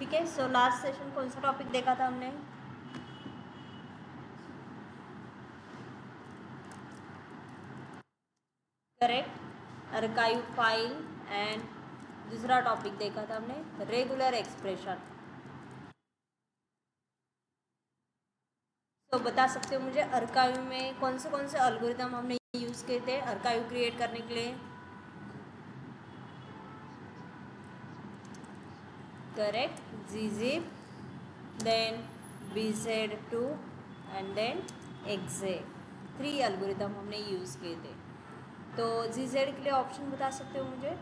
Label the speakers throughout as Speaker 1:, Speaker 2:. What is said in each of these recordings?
Speaker 1: ठीक है। So last session कौन सा टॉपिक देखा था हमने? Correct, archive file. एंड दूसरा टॉपिक देखा था हमने रेगुलर एक्सप्रेशन। तो बता सकते हो मुझे आर्काइव में कौन से एल्गोरिथम हमने यूज़ किए थे आर्काइव क्रिएट करने के लिए? Correct, gzip, then bz2 and then exe। 3 algorithm हमने यूज़ किए थे। तो gz के लिए ऑप्शन बता सकते हो मुझे?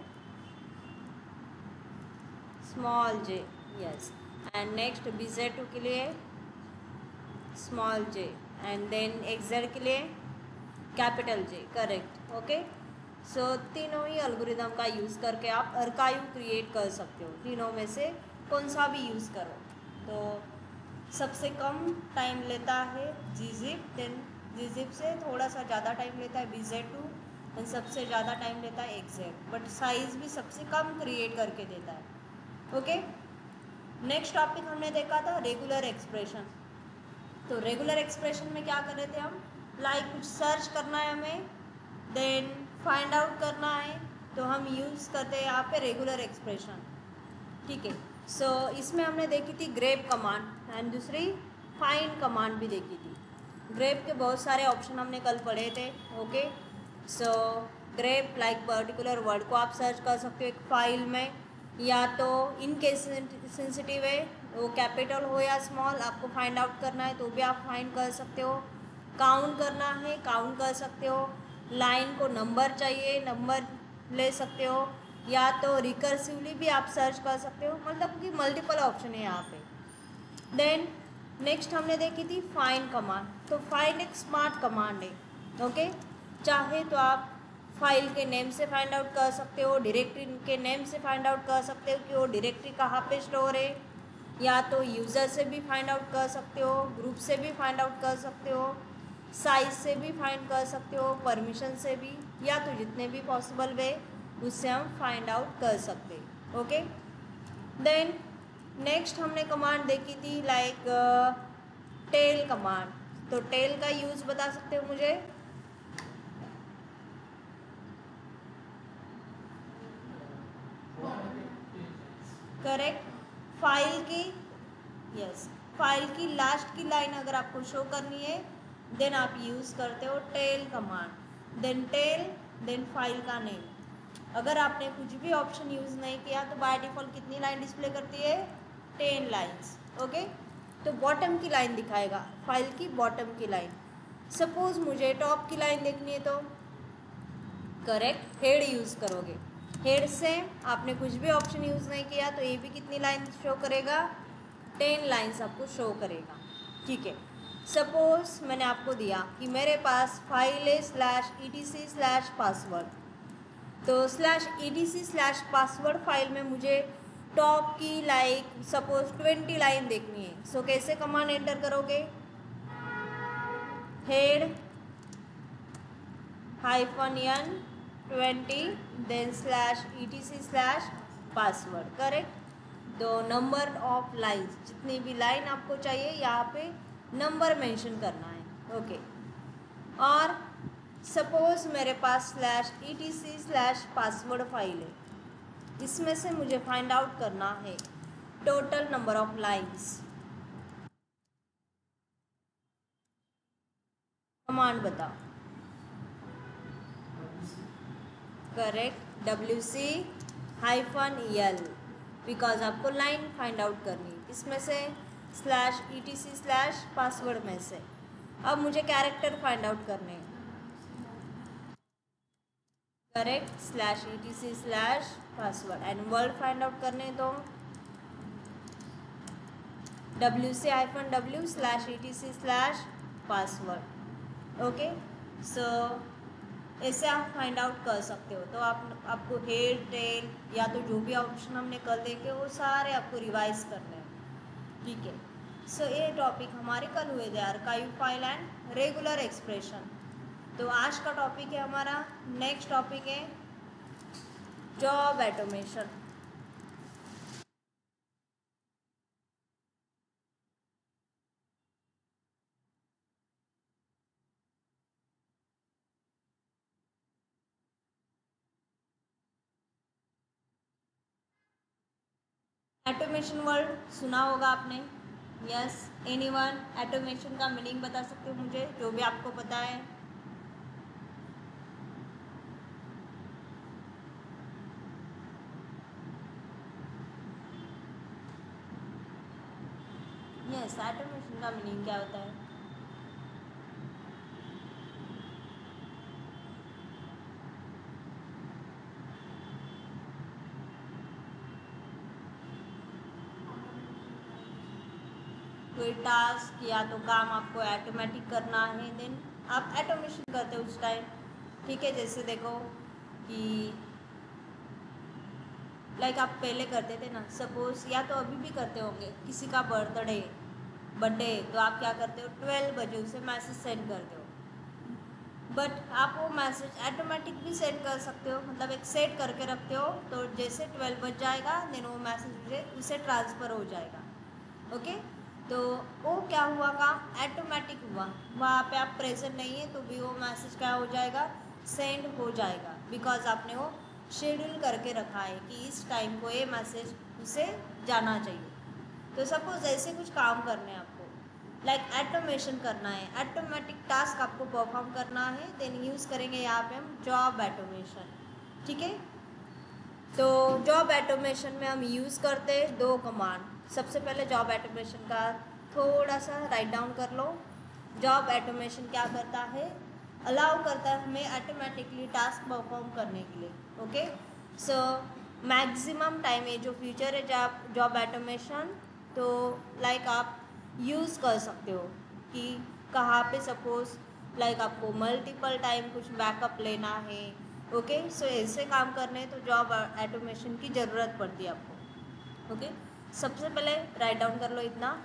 Speaker 1: Small j, yes. And next bz2 के लिए small j and then exe के लिए capital J। Correct, okay. So तीनों ही एल्गोरिथम का यूज़ करके आप आर्काइव क्रिएट कर सकते हो। तीनों में से कौन सा भी यूज़ करो। तो सबसे कम टाइम लेता है gzip, देन gzip से थोड़ा सा ज़्यादा टाइम लेता है bz2, देन सबसे ज़्यादा टाइम लेता है exe, बट साइज़ भी सबसे कम क्रिएट करके देता है। ओके। नेक्स्ट टॉपिक हमने देखा था रेगुलर एक्सप्रेशन। तो रेगुलर एक्सप्रेशन में क्या कर रहे थे हम? लाइक कुछ सर्च करना है हमें, देन फाइंड आउट करना है, तो हम यूज़ करते हैं यहाँ पे रेगुलर एक्सप्रेशन। ठीक है। सो इसमें हमने देखी थी ग्रेप कमांड एंड दूसरी फाइंड कमांड भी देखी थी। ग्रेप के बहुत सारे ऑप्शन हमने कल पढ़े थे। ओके। सो ग्रेप लाइक पर्टिकुलर वर्ड को आप सर्च कर सकते हो एक फाइल में, या तो इन केस सेंसिटिव है, वो कैपिटल हो या स्मॉल, आपको फाइंड आउट करना है तो भी आप फाइंड कर सकते हो। काउंट करना है, काउंट कर सकते हो। लाइन को नंबर चाहिए, नंबर ले सकते हो, या तो रिकर्सिवली भी आप सर्च कर सकते हो। मतलब कि मल्टीपल ऑप्शन है यहाँ पे। देन नेक्स्ट हमने देखी थी फाइंड कमांड। तो फाइंड एक स्मार्ट कमांड है। ओके। चाहे तो आप फाइल के नेम से फाइंड आउट कर सकते हो, डायरेक्टरी के नेम से फाइंड आउट कर सकते हो कि वो डायरेक्टरी कहाँ पे स्टोर है, या तो यूज़र से भी फाइंड आउट कर सकते हो, ग्रुप से भी फाइंड आउट कर सकते हो, साइज से भी फाइंड कर सकते हो, परमिशन से भी, या तो जितने भी पॉसिबल वे उससे हम फाइंड आउट कर सकते। ओके। देन नेक्स्ट हमने कमांड देखी थी लाइक टेल कमांड। तो टेल का यूज़ बता सकते हो मुझे? करेक्ट, फाइल की, यस, फाइल की लास्ट की लाइन अगर आपको शो करनी है देन आप यूज़ करते हो tail command. Then tail, then file का नेम। अगर आपने कुछ भी ऑप्शन यूज़ नहीं किया तो बाय डिफ़ॉल्ट कितनी लाइन डिस्प्ले करती है? 10 लाइन्स। ओके। तो बॉटम की लाइन दिखाएगा, फाइल की बॉटम की लाइन। सपोज़ मुझे टॉप की लाइन देखनी है तो करेक्ट हेड यूज़ करोगे। हेड से आपने कुछ भी ऑप्शन यूज़ नहीं किया तो ये भी कितनी लाइन शो करेगा? 10 लाइन्स आपको शो करेगा। ठीक है। सपोज़ मैंने आपको दिया कि मेरे पास फाइल है /etc/password, तो /etc/password फाइल में मुझे टॉप की लाइक सपोज 20 लाइन देखनी है। सो कैसे कमांड एंटर करोगे? Head -n 20 then /etc/password। Correct. तो नंबर ऑफ लाइन्स, जितनी भी लाइन आपको चाहिए यहाँ पे नंबर मेंशन करना है। ओके। और सपोज मेरे पास /etc/password फाइल है, इसमें से मुझे फाइंड आउट करना है total number of lines. Command बताओ। करेक्ट, WC-L, बिकॉज आपको लाइन फाइंड आउट करनी है। इसमें से /etc/password में से अब मुझे कैरेक्टर फाइंड आउट करने हैं। Correct, /etc/password and word find out करने तो WC-W/etc/password। ओके। सो ऐसे आप फाइंड आउट कर सकते हो। तो आपको हेड टेल या तो जो भी ऑप्शन हमने कल देखे वो सारे आपको रिवाइज करने हैं। ठीक है। सो ये टॉपिक हमारे कल हुए थे archive file and regular expression. तो आज का टॉपिक है हमारा, नेक्स्ट टॉपिक है जॉब ऑटोमेशन। ऑटोमेशन वर्ड सुना होगा आपने। यस, एनीवन ऑटोमेशन का मीनिंग बता सकते हो मुझे, जो भी आपको पता है। यस, ऑटोमेशन का मीनिंग क्या होता है? कोई टास्क या तो काम आपको ऑटोमेटिक करना है, देन आप ऑटोमेशन करते हो उस टाइम। ठीक है, जैसे देखो कि लाइक आप पहले करते थे ना, सपोज, या तो अभी भी करते होंगे, किसी का बर्थडे तो आप क्या करते हो, 12 बजे उसे मैसेज सेंड करते हो। बट आप वो मैसेज ऑटोमेटिक भी सेंड कर सकते हो, मतलब एक सेट करके रखते हो, तो जैसे 12 बज जाएगा देन वो मैसेज उसे ट्रांसफ़र हो जाएगा। ओके, तो वो क्या हुआ, काम ऑटोमेटिक हुआ। वहाँ पे आप प्रेजेंट नहीं है तो भी वो मैसेज क्या हो जाएगा, सेंड हो जाएगा, बिकॉज आपने वो शेड्यूल करके रखा है कि इस टाइम को ये मैसेज उसे जाना चाहिए। तो सपोज ऐसे कुछ काम करने हैं आपको, लाइक ऑटोमेशन करना है, ऑटोमेटिक टास्क आपको परफॉर्म करना है, देन यूज़ करेंगे यहाँ पे हम जॉब ऑटोमेशन। ठीक है, तो जॉब ऑटोमेशन में हम यूज़ करते हैं दो कमांड। सबसे पहले जॉब ऑटोमेशन का थोड़ा सा राइट डाउन कर लो। जॉब ऑटोमेशन क्या करता है, अलाउ करता है हमें ऑटोमेटिकली टास्क परफॉर्म करने के लिए। ओके, सो मैक्सिमम टाइम, ये जो फ्यूचर है जॉब ऑटोमेशन, तो लाइक आप यूज़ कर सकते हो कि कहाँ पे सपोज लाइक आपको मल्टीपल टाइम कुछ बैकअप लेना है। ओके, सो ऐसे काम करने हैं तो जॉब ऑटोमेशन की ज़रूरत पड़ती है आपको। ओके, सबसे पहले राइट डाउन कर लो इतना।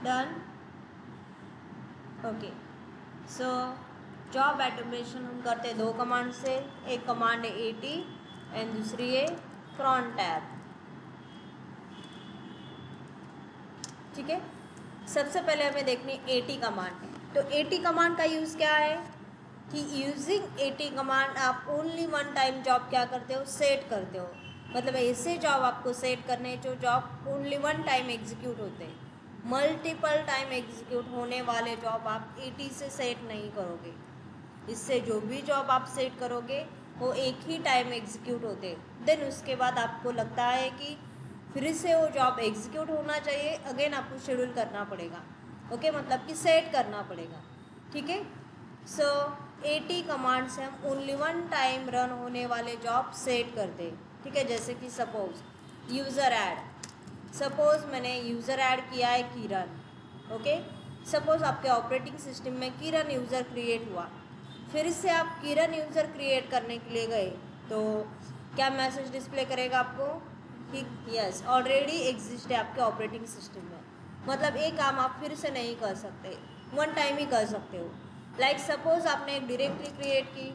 Speaker 1: Done. Okay, so job automation हम करते हैं दो कमांड से। एक कमांड है AT एंड दूसरी है cron टैब। ठीक है, सबसे पहले हमें देखनी AT कमांड। तो AT कमांड का यूज़ क्या है कि यूजिंग AT कमांड आप ओनली वन टाइम जॉब क्या करते हो, सेट करते हो। मतलब ऐसे जॉब आपको सेट करने जो job only one time execute होते हैं। मल्टीपल टाइम एग्जीक्यूट होने वाले जॉब आप AT से सेट नहीं करोगे। इससे जो भी जॉब आप सेट करोगे वो एक ही टाइम एग्जीक्यूट होते, देन उसके बाद आपको लगता है कि फिर से वो जॉब एग्जीक्यूट होना चाहिए, अगेन आपको शेड्यूल करना पड़ेगा। ओके, मतलब कि सेट करना पड़ेगा। ठीक है, सो AT कमांड से हम ओनली वन टाइम रन होने वाले जॉब सेट करते हैं। ठीक है, जैसे कि सपोज यूज़र ऐड, सपोज मैंने यूज़र ऐड किया है किरण। ओके, सपोज आपके ऑपरेटिंग सिस्टम में किरण यूज़र क्रिएट हुआ, फिर से आप किरण यूज़र क्रिएट करने के लिए गए तो क्या मैसेज डिस्प्ले करेगा आपको कि यस ऑलरेडी एग्जिस्ट है आपके ऑपरेटिंग सिस्टम में। मतलब एक काम आप फिर से नहीं कर सकते, वन टाइम ही कर सकते हो। लाइक सपोज आपने एक डायरेक्टरी क्रिएट की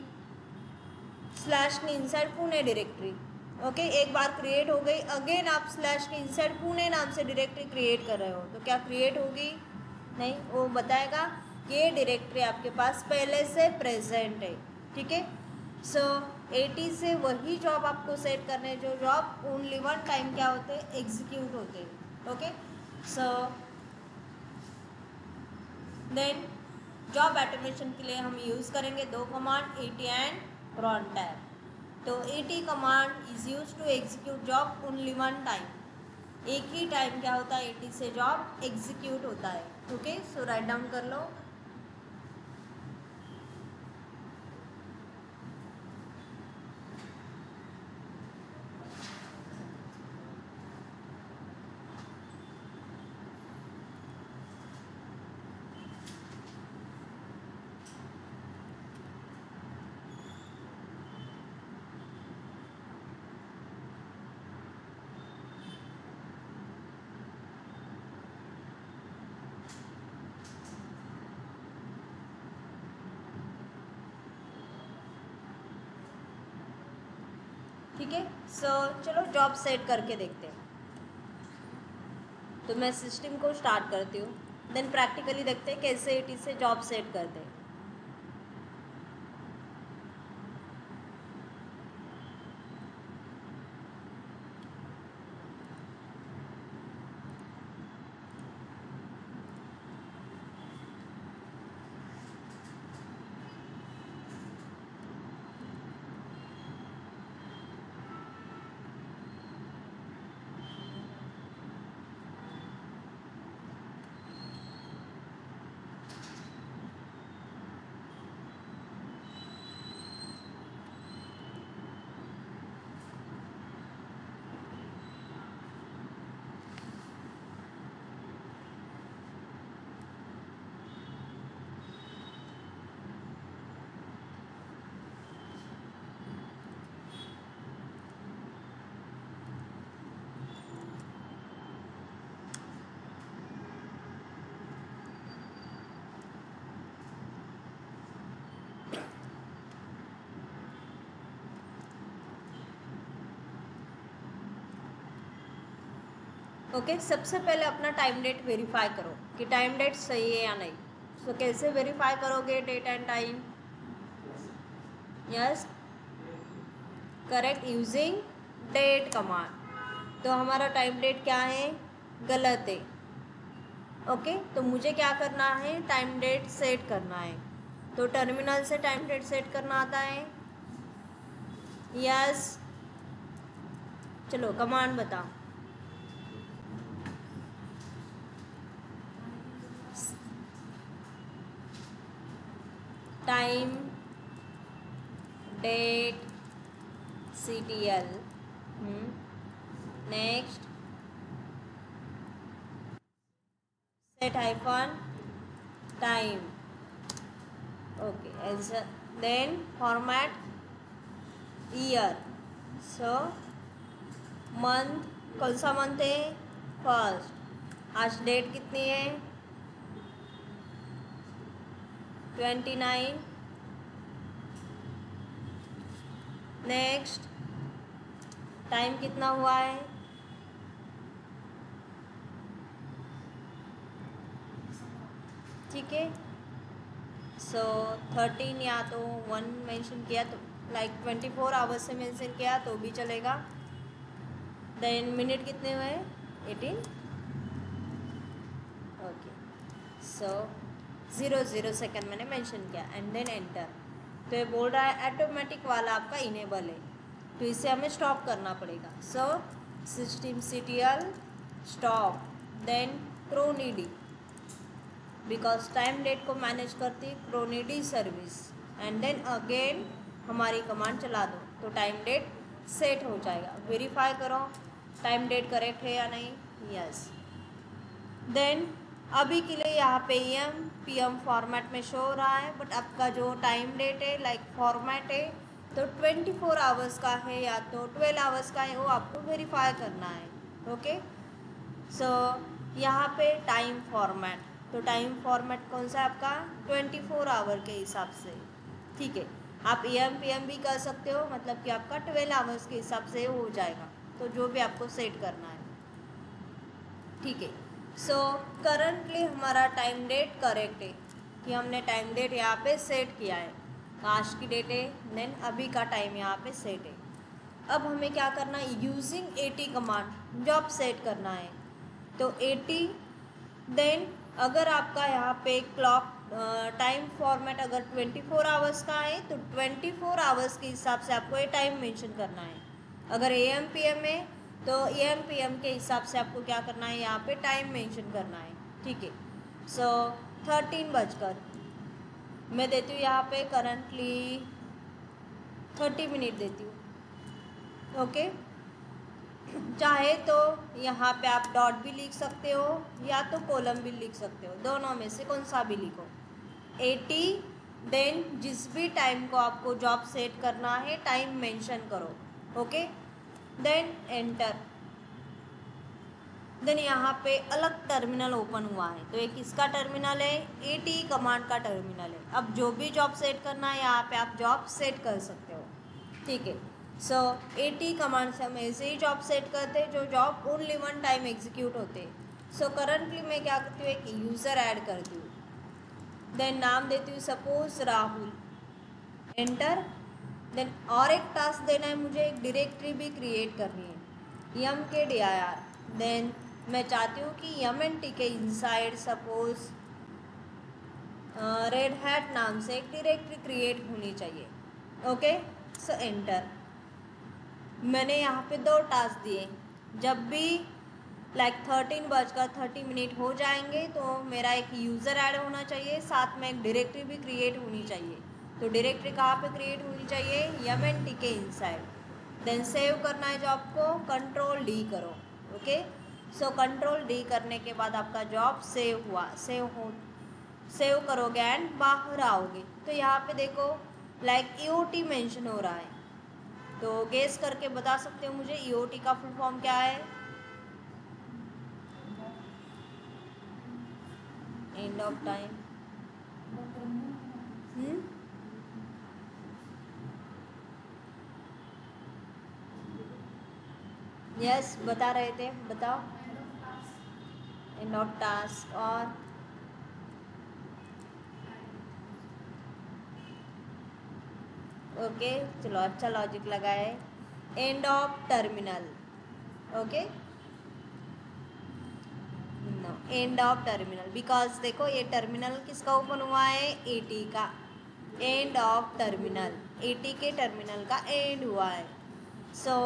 Speaker 1: स्लैश के इनसाइड पुणे डायरेक्टरी। ओके, एक बार क्रिएट हो गई, अगेन आप स्लैश के इनसाइड पुणे नाम से डायरेक्टरी क्रिएट कर रहे हो, तो क्या क्रिएट होगी? नहीं, वो बताएगा कि ये डायरेक्टरी आपके पास पहले से प्रेजेंट है। ठीक है, सो 80 से वही जॉब आपको सेट करने जो जॉब ओनली वन टाइम क्या होते हैं, एग्जीक्यूट होते हैं। Okay, so then job automation के लिए हम यूज़ करेंगे दो command, AT and cron tab। तो AT command is use to execute job only one time, एक ही टाइम क्या होता है AT से जॉब एग्जीक्यूट होता है। ओके, सो राइट डाउन कर लो। ठीक है, सो चलो जॉब सेट करके देखते हैं। तो मैं सिस्टम को स्टार्ट करती हूँ, देन प्रैक्टिकली देखते हैं कैसे AT से जॉब सेट करते हैं। ओके, सबसे पहले अपना टाइम डेट वेरीफाई करो कि टाइम डेट सही है या नहीं। सो कैसे वेरीफाई करोगे date and time? Yes, correct, using date command. तो हमारा टाइम डेट क्या है, गलत है। ओके, तो मुझे क्या करना है, टाइम डेट सेट करना है। तो टर्मिनल से टाइम डेट सेट करना आता है? यस, चलो कमांड बताओ। Time date CTL, next set hyphen time. Okay, answer, then format year. So month, कौन सा मंथ है, फर्स्ट। आज डेट कितनी है, 29। नेक्स्ट टाइम कितना हुआ है, ठीक है। सो 13 या तो 1 मेंशन किया तो लाइक 24 आवर्स से मेंशन किया तो भी चलेगा। देन मिनट कितने हुए, 18। ओके, सो 00 सेकेंड मैंने मेंशन किया एंड देन एंटर। तो ये बोल रहा है ऑटोमेटिक वाला आपका इनेबल है, तो इसे हमें स्टॉप करना पड़ेगा। So system CTL stop, then chronyd, because time date को मैनेज करती chronyd service, and then again हमारी कमांड चला दो तो टाइम डेट सेट हो जाएगा। वेरीफाई करो टाइम डेट करेक्ट है या नहीं, यस। देन अभी के लिए यहाँ पे PM फॉर्मेट में शो हो रहा है, बट आपका जो टाइम डेट है लाइक फॉर्मेट है तो 24 आवर्स का है या तो 12 आवर्स का है, वो आपको वेरीफाई करना है। ओके, सो यहाँ पे टाइम फॉर्मेट, तो टाइम फॉर्मेट कौन सा है आपका, 24 आवर के हिसाब से, ठीक है। आप PM भी कर सकते हो, मतलब कि आपका 12 आवर्स के हिसाब से हो जाएगा, तो जो भी आपको सेट करना है, ठीक है। सो करंटली हमारा टाइम डेट करेक्ट है कि हमने टाइम डेट यहाँ पे सेट किया है। आज की डेट है, देन अभी का टाइम यहाँ पे सेट है। अब हमें क्या करना है, using AT command job set करना है। तो एटी, देन अगर आपका यहाँ पे क्लॉक टाइम फॉर्मेट अगर 24 आवर्स का है तो 24 आवर्स के हिसाब से आपको ये टाइम मेंशन करना है। अगर ए एम पी एम है तो ए एम पी एम के हिसाब से आपको क्या करना है, यहाँ पे टाइम मेंशन करना है। ठीक है, सो 13 बजकर मैं देती हूँ यहाँ पे करंटली 30 मिनट देती हूँ। ओके, चाहे तो यहाँ पे आप डॉट भी लिख सकते हो या तो कॉलम भी लिख सकते हो, दोनों में से कौन सा भी लिखो। 80, देन जिस भी टाइम को आपको जॉब सेट करना है टाइम मेंशन करो। Okay, then enter. देन यहाँ पे अलग टर्मिनल ओपन हुआ है, तो एक इसका टर्मिनल है, एटी कमांड का टर्मिनल है। अब जो भी जॉब सेट करना है यहाँ पे आप जॉब सेट कर सकते हो। ठीक है, सो एटी कमांड से हम ऐसे ही जॉब सेट करते हैं जो job only one time execute होते हैं। सो करंटली मैं क्या करती हूँ, एक यूज़र ऐड करती हूँ, देन नाम देती हूँ सपोज राहुल, एंटर। देन और एक टास्क देना है मुझे, एक डायरेक्टरी भी क्रिएट करनी है, यम के डी आई आर। देन मैं चाहती हूँ कि यम एन टी के इनसाइड सपोज रेड हैट नाम से एक डायरेक्टरी क्रिएट होनी चाहिए। ओके, सो एंटर। मैंने यहाँ पे 2 टास्क दिए, जब भी 13 बजकर 30 मिनट हो जाएंगे तो मेरा एक यूज़र ऐड होना चाहिए, साथ में एक डायरेक्टरी भी क्रिएट होनी चाहिए। तो डायरेक्टरी कहाँ पे क्रिएट होनी चाहिए, यम एन टी के इनसाइड। देन सेव करना है जॉब को, कंट्रोल डी करो। ओके, सो कंट्रोल डी करने के बाद आपका जॉब सेव हुआ, सेव करोगे एंड बाहर आओगे तो यहाँ पे देखो ईओटी मेंशन हो रहा है। तो गेस करके बता सकते हो मुझे ईओटी का फुल फॉर्म क्या है? End of time. यस, बता रहे थे, बताओ। End of task. और ओके, चलो अच्छा लॉजिक लगा है। End of terminal. Okay, no, end of terminal, because देखो ये टर्मिनल किसका ओपन हुआ है, एटी का। एंड ऑफ टर्मिनल, एटी के टर्मिनल का एंड हुआ है। सो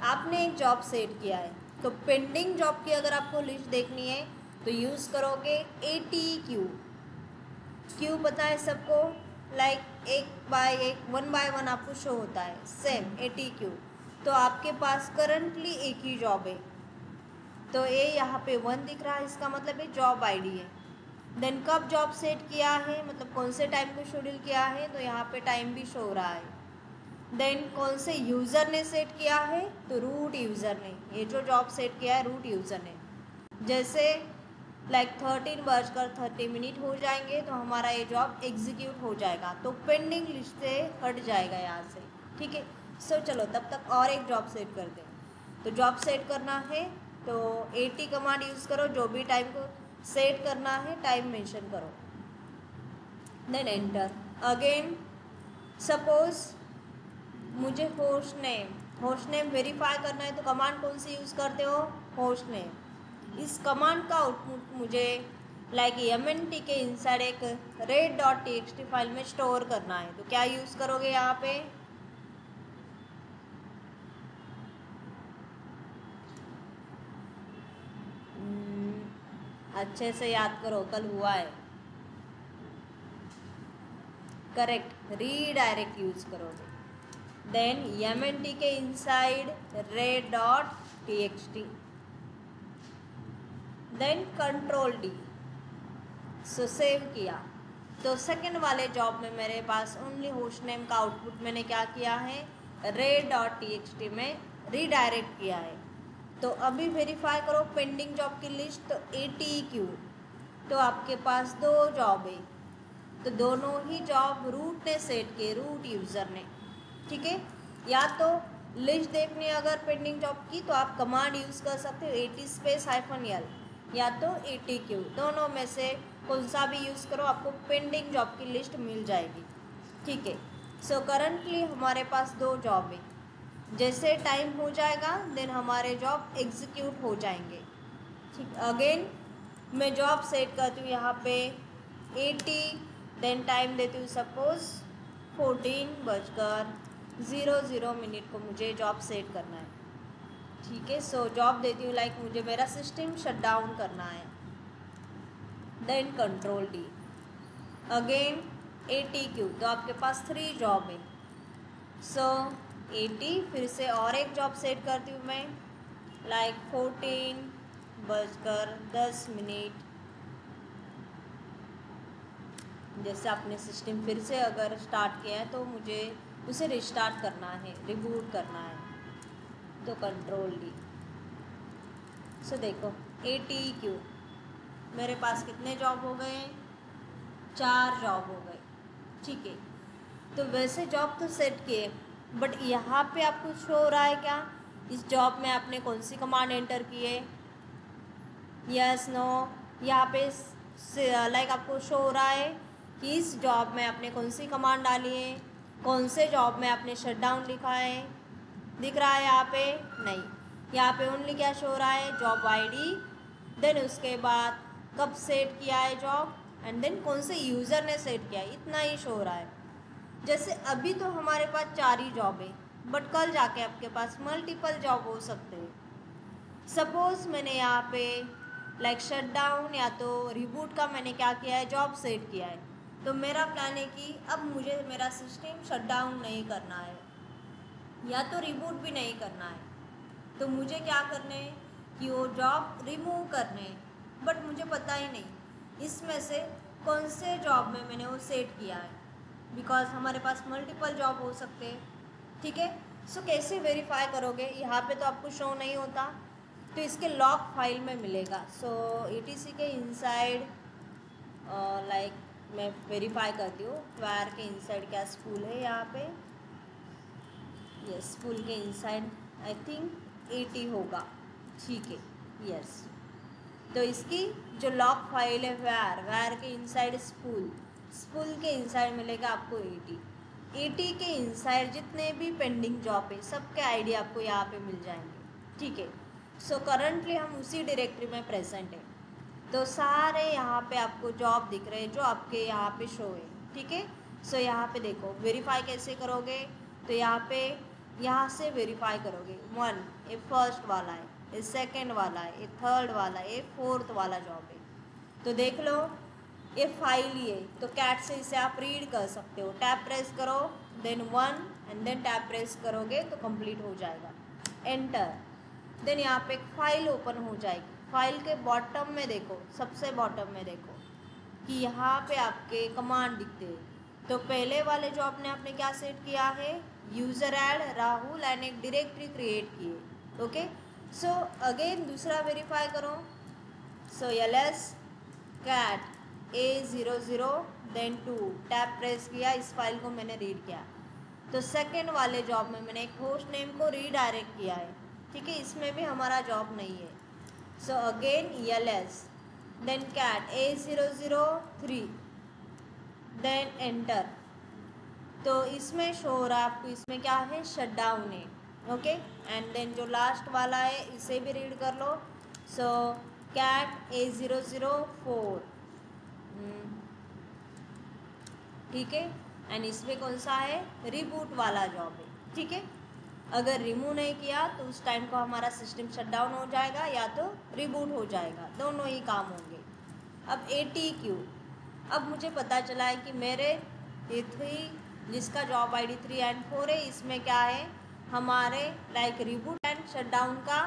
Speaker 1: आपने एक जॉब सेट किया है, तो पेंडिंग जॉब की अगर आपको लिस्ट देखनी है तो यूज़ करोगे एटी क्यू। क्यू पता है सबको, एक बाय एक, 1 बाय 1 आपको शो होता है, सेम एटी क्यू। तो आपके पास करंटली एक ही जॉब है, तो ये यहाँ पे 1 दिख रहा है, इसका मतलब ये जॉब आईडी है। देन कब जॉब सेट किया है, मतलब कौन से टाइम को शेड्यूल किया है, तो यहाँ पे टाइम भी शो हो रहा है। देन कौन से यूज़र ने सेट किया है, तो रूट यूज़र ने, ये जो जॉब सेट किया है रूट यूज़र ने। जैसे 13 बजकर 30 मिनट हो जाएंगे तो हमारा ये जॉब एग्जीक्यूट हो जाएगा, तो पेंडिंग लिस्ट से हट जाएगा यहाँ से। ठीक है, सो चलो तब तक और एक जॉब सेट करते हैं। तो जॉब सेट करना है तो एटी कमांड यूज़ करो, जो भी टाइम को सेट करना है टाइम मेंशन करो, देन एंटर अगेन। सपोज मुझे होस्ट नेम वेरीफाई करना है, तो कमांड कौन सी यूज़ करते हो, होस्ट नेम। इस कमांड का आउटपुट मुझे एम एन टी के इंसाइड एक red dot T X T file में स्टोर करना है, तो क्या यूज़ करोगे यहाँ पे, अच्छे से याद करो, कल हुआ है। करेक्ट, रीडायरेक्ट यूज़ करोगे। देन एम एन टी के inside red dot T X T, then control D. So save किया, तो सेकंड वाले जॉब में मेरे पास ओनली होस्ट नेम का आउटपुट मैंने क्या किया है, red dot T X T में रीडायरेक्ट किया है। तो अभी वेरीफाई करो पेंडिंग जॉब की लिस्ट, तो एटी क्यू, तो आपके पास 2 जॉब है, तो दोनों ही जॉब रूट ने सेट किए, रूट यूज़र ने। ठीक है, या तो लिस्ट देखनी है अगर पेंडिंग जॉब की तो आप कमांड यूज़ कर सकते हो, एटी स्पेस -l, या तो एटी क्यू, दोनों में से कौन सा भी यूज़ करो, आपको पेंडिंग जॉब की लिस्ट मिल जाएगी। ठीक है, सो करंटली हमारे पास 2 जॉब है, जैसे टाइम हो जाएगा देन हमारे जॉब एग्जीक्यूट हो जाएंगे। ठीक, अगेन मैं जॉब सेट करती हूँ यहाँ पे 80, देन टाइम देती हूँ सपोज 14:00 को मुझे जॉब सेट करना है। ठीक है, सो जॉब देती हूँ लाइक मुझे मेरा सिस्टम शट डाउन करना है, then control D, again ATQ, तो आपके पास 3 जॉब है। सो 80, फिर से और एक जॉब सेट करती हूँ मैं लाइक 14:10। जैसे आपने सिस्टम फिर से अगर स्टार्ट किया है तो मुझे उसे रिस्टार्ट करना है, रिबूट करना है, तो कंट्रोल डी। सो देखो ATQ, मेरे पास कितने जॉब हो गए? 4 जॉब हो गए। ठीक है, तो वैसे जॉब तो सेट किए, बट यहाँ पे आपको शो हो रहा है क्या इस जॉब में आपने कौन सी कमांड एंटर की है? यस नो, यहाँ पे लाइक आपको शो हो रहा है कि इस जॉब में आपने कौन सी कमांड डाली है, कौन से जॉब में आपने शट डाउन लिखा है, दिख रहा है यहाँ पे? नहीं, यहाँ पे ओनली क्या शो हो रहा है? जॉब आईडी, देन उसके बाद कब सेट किया है जॉब, एंड देन कौन से यूज़र ने सेट किया है, इतना ही शो हो रहा है। जैसे अभी तो हमारे पास 4 ही जॉब है, बट कल जाके आपके पास मल्टीपल जॉब हो सकते हैं। सपोज मैंने यहाँ पे लाइक शट डाउन या तो रिबूट का मैंने क्या किया है, जॉब सेट किया है, तो मेरा प्लान है कि अब मुझे मेरा सिस्टम शट डाउन नहीं करना है या तो रिबूट भी नहीं करना है, तो मुझे क्या करने हैं कि वो जॉब रिमूव करने हैं, बट मुझे पता ही नहीं इसमें से कौन से जॉब में मैंने वो सेट किया है, बिकॉज हमारे पास मल्टीपल जॉब हो सकते हैं। ठीक है, सो कैसे वेरीफाई करोगे? यहाँ पे तो आपको शो नहीं होता, तो इसके लॉग फाइल में मिलेगा। सो ETC के इनसाइड लाइक मैं वेरीफाई करती हूँ वायर के इनसाइड क्या स्पूल है यहाँ पे, यस स्पूल के इनसाइड आई थिंक 80 होगा। ठीक है, यस, तो इसकी जो लॉग फाइल है वायर के इनसाइड स्पूल के इनसाइड मिलेगा आपको 80 के इनसाइड जितने भी पेंडिंग जॉब है सबके आईडी आपको यहाँ पे मिल जाएंगे। ठीक है, सो करंटली हम उसी डायरेक्टरी में प्रेजेंट है, तो सारे यहाँ पे आपको जॉब दिख रहे हैं जो आपके यहाँ पे शो है। ठीक है, सो यहाँ पे देखो वेरीफाई कैसे करोगे, तो यहाँ से वेरीफाई करोगे। 1 ये फर्स्ट वाला है, ये सेकंड वाला है, ये थर्ड वाला है, ये फोर्थ वाला जॉब है, तो देख लो ये फाइल ही है, तो कैट से इसे आप रीड कर सकते हो। टैब प्रेस करो, then 1 and then tab press करोगे तो कंप्लीट हो जाएगा, एंटर, देन यहाँ पे एक फाइल ओपन हो जाएगी। फाइल के बॉटम में देखो, सबसे बॉटम में देखो कि यहाँ पे आपके कमांड दिखते हैं, तो पहले वाले जो आपने क्या सेट किया है, यूज़र ऐड राहुल एंड एक डायरेक्टरी क्रिएट किए। ओके, सो अगेन दूसरा वेरीफाई करो, so ls cat A00 then 2 tab press किया, इस फाइल को मैंने रीड किया, तो सेकेंड वाले जॉब में मैंने एक होस्ट नेम को रीडायरेक्ट किया है। ठीक है, इसमें भी हमारा जॉब नहीं है, so again ls then cat A003 then enter, तो इसमें शो हो रहा है आपको, इसमें क्या है, शट डाउन है। ओके, एंड देन जो लास्ट वाला है इसे भी रीड कर लो, सो cat A004, ठीक है, एंड इसमें कौन सा है, रिबूट वाला जॉब है। ठीक है, अगर रिमूव नहीं किया तो उस टाइम को हमारा सिस्टम शट डाउन हो जाएगा या तो रिबूट हो जाएगा, दोनों ही काम होंगे। अब ATQ, अब मुझे पता चला है कि मेरे ये 3 जिसका जॉब ID 3 एंड 4 है, इसमें क्या है, हमारे like reboot and shut down का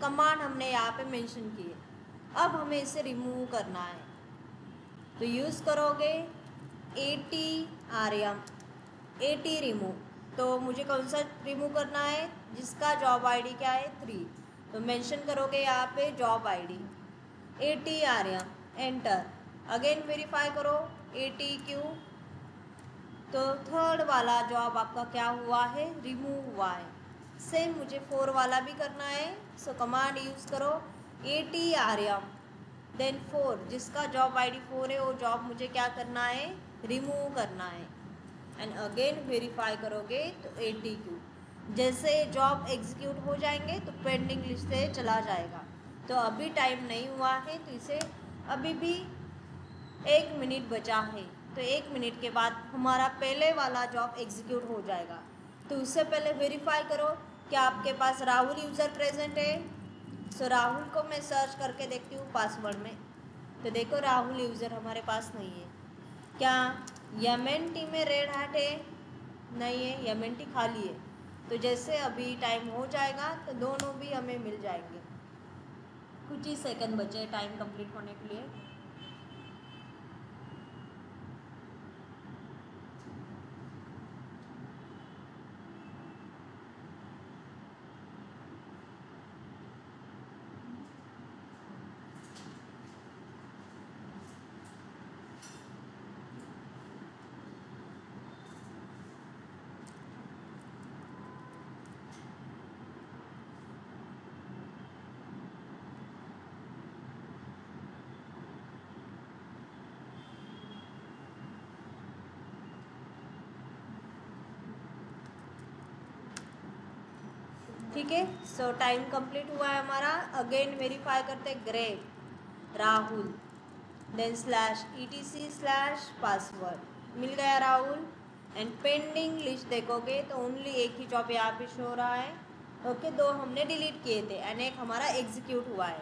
Speaker 1: कमांड हमने यहाँ पे मेंशन किए। अब हमें इसे रिमूव करना है, तो यूज़ करोगे ATRM, AT रिमूव, तो मुझे कौन सा रिमूव करना है, जिसका जॉब ID क्या है, 3, तो मेंशन करोगे यहाँ पे job ID ATRM, enter, again verify करो ATQ, तो थर्ड वाला जॉब आपका क्या हुआ है, रिमूव हुआ है। सेम मुझे 4 वाला भी करना है, सो कमांड यूज़ करो ATRM देन 4, जिसका जॉब ID 4 है वो जॉब मुझे क्या करना है, रिमूव करना है। एंड अगेन वेरीफाई करोगे तो ATQ। जैसे जॉब एग्जीक्यूट हो जाएंगे तो पेंडिंग लिस्ट से चला जाएगा। तो अभी टाइम नहीं हुआ है तो इसे अभी भी 1 मिनट बचा है, तो 1 मिनट के बाद हमारा पहले वाला जॉब एग्जीक्यूट हो जाएगा। तो उससे पहले वेरीफाई करो कि आपके पास राहुल यूज़र प्रेजेंट है। सो राहुल को मैं सर्च करके देखती हूँ पासवर्ड में, तो देखो राहुल यूज़र हमारे पास नहीं है। क्या MNT में रेड हैट है? नहीं है, MNT खाली है। तो जैसे अभी टाइम हो जाएगा तो दोनों भी हमें मिल जाएंगे। कुछ ही सेकंड बचे टाइम कंप्लीट होने के लिए। ठीक है, सो टाइम कंप्लीट हुआ है हमारा। अगेन वेरीफाई करते ग्रेप राहुल, देन /etc/पासवर्ड मिल गया राहुल। एंड पेंडिंग लिस्ट देखोगे तो ओनली एक ही जॉब यहाँ पे शो हो रहा है। ओके, 2 हमने डिलीट किए थे एंड एक हमारा एग्जीक्यूट हुआ है।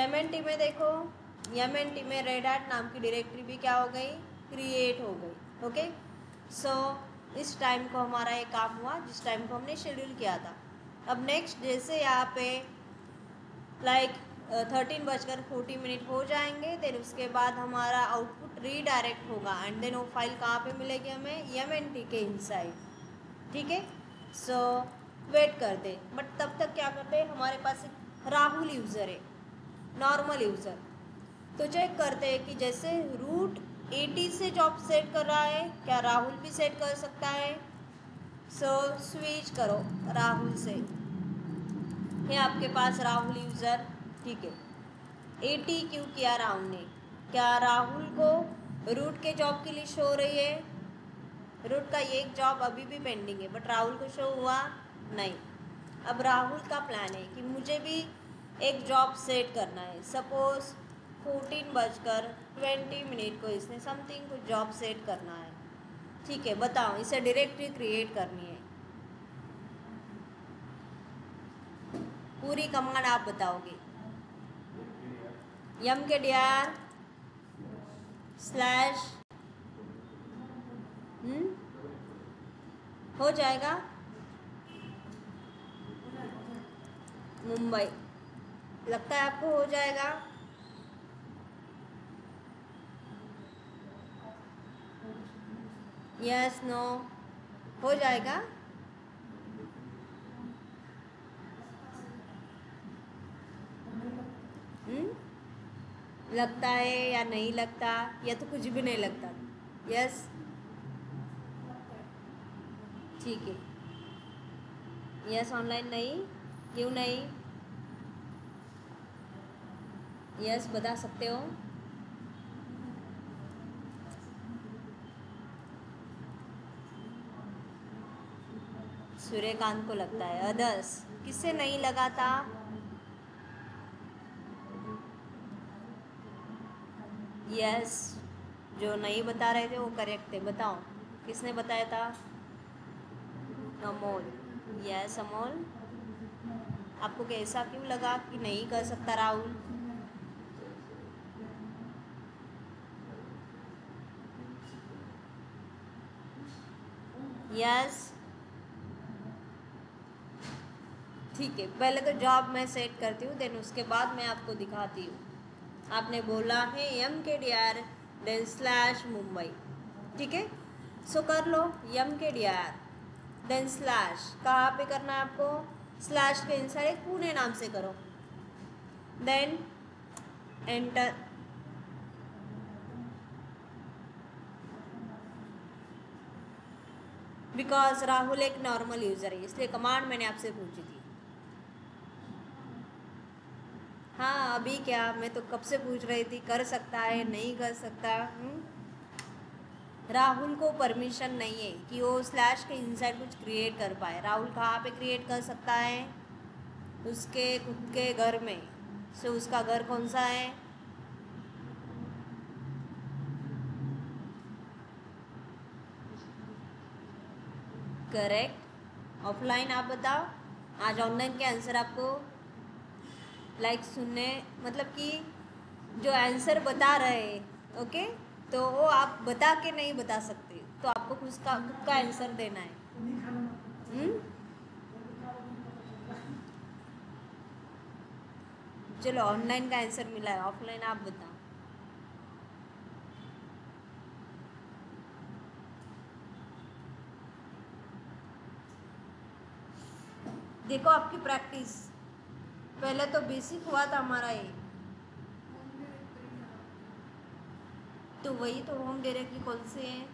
Speaker 1: MNT में देखो, MNT में रेड हैट नाम की डायरेक्टरी भी क्या हो गई, क्रिएट हो गई। ओके, सो इस टाइम को हमारा ये काम हुआ जिस टाइम को हमने शेड्यूल किया था। अब नेक्स्ट जैसे यहाँ पे लाइक 13:40 हो जाएंगे, देन उसके बाद हमारा आउटपुट रीडायरेक्ट होगा एंड देन वो फाइल कहाँ पे मिलेगी हमें, MNT के इनसाइड। ठीक है, सो वेट कर दे, बट तब तक क्या करते हैं, हमारे पास एक राहुल यूज़र है, नॉर्मल यूज़र। तो चेक करते हैं कि जैसे रूट 80 से जॉब सेट कर रहा है, क्या राहुल भी सेट कर सकता है। सो स्विच करो राहुल से, है आपके पास राहुल यूज़र। ठीक है, ATQ किया राहुल ने, क्या राहुल को रूट के जॉब की लिस्ट हो रही है। रूट का एक जॉब अभी भी पेंडिंग है बट राहुल को शो हुआ नहीं। अब राहुल का प्लान है कि मुझे भी एक जॉब सेट करना है। सपोज 14:20 को इसने समथिंग कुछ जॉब सेट करना है। ठीक है, बताओ, इसे डायरेक्टरी क्रिएट करनी है। पूरी कमांड आप बताओगे, mkdir स्लैश हो जाएगा मुंबई। लगता है आपको हो जाएगा। यस नो हो जाएगा। लगता है या नहीं लगता, या तो कुछ भी नहीं लगता। यस, ठीक है। यस ऑनलाइन नहीं, क्यों नहीं? यस बता सकते हो। सूर्यकांत को लगता है। अदर्स किससे नहीं लगा था? यस, जो नहीं बता रहे थे वो करेक्ट थे। बताओ किसने बताया था? अमोल। यस अमोल, आपको कैसा क्यों लगा कि नहीं कर सकता राहुल? यस, ठीक है, पहले तो जॉब मैं सेट करती हूँ, देन उसके बाद मैं आपको दिखाती हूँ। आपने बोला है mkdir देन स्लैश मुंबई। ठीक है, सो कर लो mkdir देन स्लैश। कहाँ पे करना है आपको? स्लैश के इंसाइड एक पुणे नाम से करो, देन एंटर। बिकॉज राहुल एक नॉर्मल यूज़र है इसलिए कमांड मैंने आपसे पूछी थी। हाँ अभी क्या, मैं तो कब से पूछ रही थी कर सकता है नहीं कर सकता। राहुल को परमिशन नहीं है कि वो स्लैश के इनसाइड कुछ क्रिएट कर पाए। राहुल कहाँ पे क्रिएट कर सकता है? उसके खुद के घर में। सो उसका घर कौन सा है? करेक्ट। ऑफलाइन आप बताओ। आज ऑनलाइन के आंसर आपको लाइक सुनने, मतलब कि जो आंसर बता रहे हैं, ओके, तो वो आप बता के नहीं बता सकते, तो आपको खुद का आंसर देना है। चलो ऑनलाइन का आंसर मिला है, ऑफलाइन आप बताओ। देखो आपकी प्रैक्टिस, पहले तो बेसिक हुआ था हमारा ये, तो वही तो होम डायरेक्टली कौन से हैं?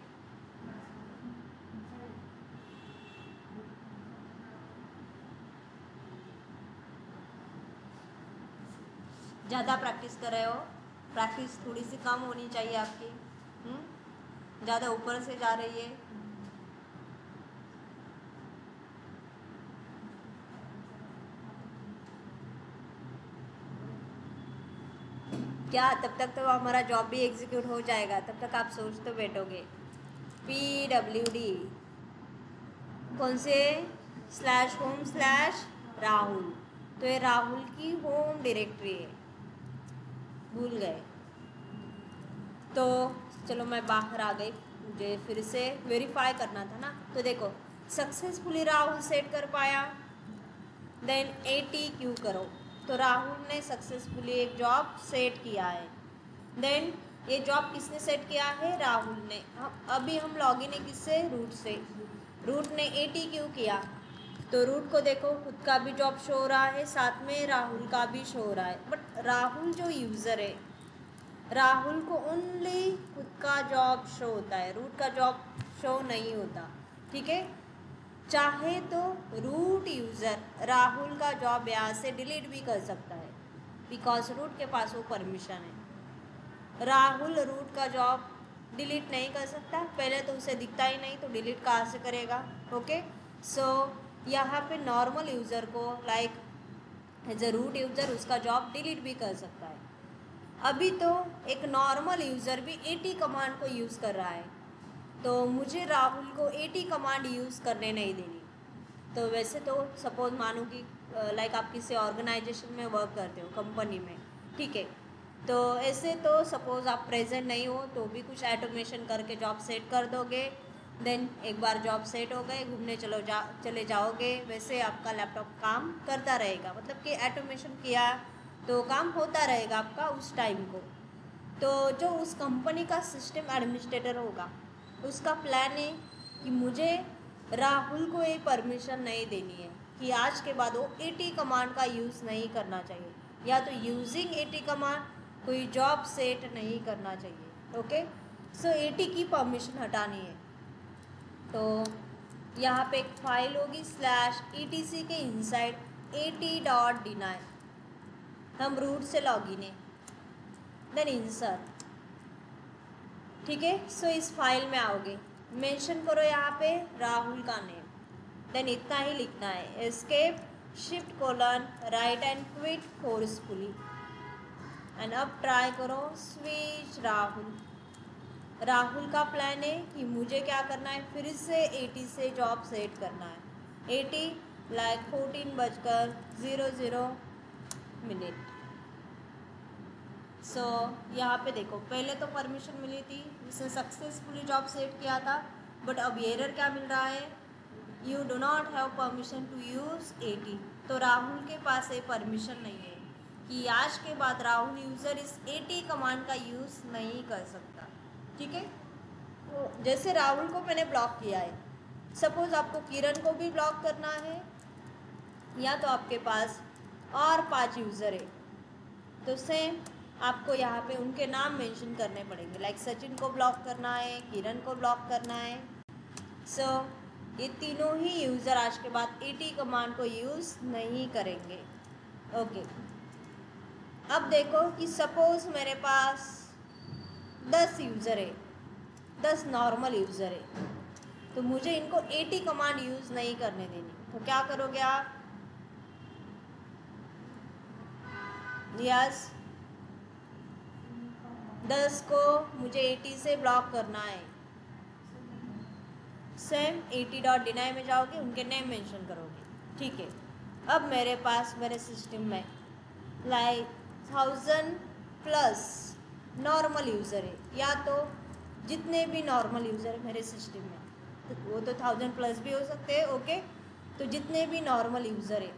Speaker 1: ज़्यादा प्रैक्टिस कर रहे हो, प्रैक्टिस थोड़ी सी कम होनी चाहिए आपकी। ज़्यादा ऊपर से जा रही है। क्या तब तक तो हमारा जॉब भी एग्जीक्यूट हो जाएगा, तब तक आप सोच तो बैठोगे। PWD कौन से? स्लैश होम स्लैश राहुल, तो ये राहुल की होम डायरेक्टरी है, भूल गए तो। चलो मैं बाहर आ गई, मुझे फिर से वेरीफाई करना था ना। तो देखो सक्सेसफुली राहुल सेट कर पाया, देन ATQ करो, तो राहुल ने सक्सेसफुली एक जॉब सेट किया है। देन ये जॉब किसने सेट किया है? राहुल ने। अभी हम लॉगिन है किससे? रूट से। रूट ने ATQ किया, तो रूट को देखो खुद का भी जॉब शो हो रहा है, साथ में राहुल का भी शो हो रहा है। बट राहुल जो यूज़र है, राहुल को ओनली खुद का जॉब शो होता है, रूट का जॉब शो नहीं होता। ठीक है, चाहे तो रूट यूज़र राहुल का जॉब यहाँ से डिलीट भी कर सकता है, बिकॉज रूट के पास वो परमिशन है। राहुल रूट का जॉब डिलीट नहीं कर सकता, पहले तो उसे दिखता ही नहीं, तो डिलीट कहाँ से करेगा? ओके, सो यहाँ पे नॉर्मल यूज़र को like as a root user उसका जॉब डिलीट भी कर सकता है। अभी तो एक नॉर्मल यूज़र भी AT कमांड को यूज़ कर रहा है, तो मुझे राहुल को AT कमांड यूज़ करने नहीं देनी। तो वैसे तो सपोज मानो कि लाइक आप किसी ऑर्गेनाइजेशन में वर्क करते हो, कंपनी में, ठीक है, तो ऐसे तो सपोज आप प्रेजेंट नहीं हो तो भी कुछ ऑटोमेशन करके जॉब सेट कर दोगे। देन एक बार जॉब सेट हो गए, घूमने चले जाओगे, वैसे आपका लैपटॉप काम करता रहेगा, मतलब कि ऑटोमेशन किया तो काम होता रहेगा आपका उस टाइम को। तो जो उस कंपनी का सिस्टम एडमिनिस्ट्रेटर होगा, उसका प्लान है कि मुझे राहुल को ये परमिशन नहीं देनी है कि आज के बाद वो AT कमांड का यूज़ नहीं करना चाहिए, या तो यूजिंग AT कमांड कोई जॉब सेट नहीं करना चाहिए। ओके, सो AT की परमिशन हटानी है, तो यहाँ पे एक फाइल होगी /etc के इनसाइड AT.deny, हम रूट से लॉगिन है, देन इंसर्ट। ठीक है, सो इस फाइल में आओगे, मेंशन करो यहाँ पे राहुल का नेम, देन इतना ही लिखना है, escape shift: write and quit forcefully, and अब ट्राई करो स्विच राहुल। राहुल का प्लान है कि मुझे क्या करना है, फिर से AT से जॉब सेट करना है। AT लाइक 14:00 सो यहाँ पे देखो, पहले तो परमिशन मिली थी, इसने सक्सेसफुली जॉब सेट किया था, बट अब एरर क्या मिल रहा है? You do not have permission to use AT। तो राहुल के पास ये परमिशन नहीं है कि आज के बाद राहुल यूज़र इस AT कमांड का यूज़ नहीं कर सकता। ठीक है, तो जैसे राहुल को मैंने ब्लॉक किया है, सपोज आपको किरण को भी ब्लॉक करना है, या तो आपके पास और 5 यूज़र है, तो सेम आपको यहाँ पे उनके नाम मेंशन करने पड़ेंगे, लाइक सचिन को ब्लॉक करना है, किरण को ब्लॉक करना है। सो ये तीनों ही यूज़र आज के बाद AT कमांड को यूज़ नहीं करेंगे। ओके, अब देखो कि सपोज मेरे पास 10 यूज़र है, 10 नॉर्मल यूज़र है, तो मुझे इनको 80 कमांड यूज़ नहीं करने देनी। तो क्या करोगे आप? यस, 10 को मुझे 80 से ब्लॉक करना है। सेम 80.deny में जाओगे, उनके नेम मेंशन करोगे, ठीक है। अब मेरे पास मेरे सिस्टम में लाइक 1000+ नॉर्मल यूज़र है, या तो जितने भी नॉर्मल यूज़र है मेरे सिस्टम में, तो वो तो 1000+ भी हो सकते हैं, ओके। तो जितने भी नॉर्मल यूज़र है,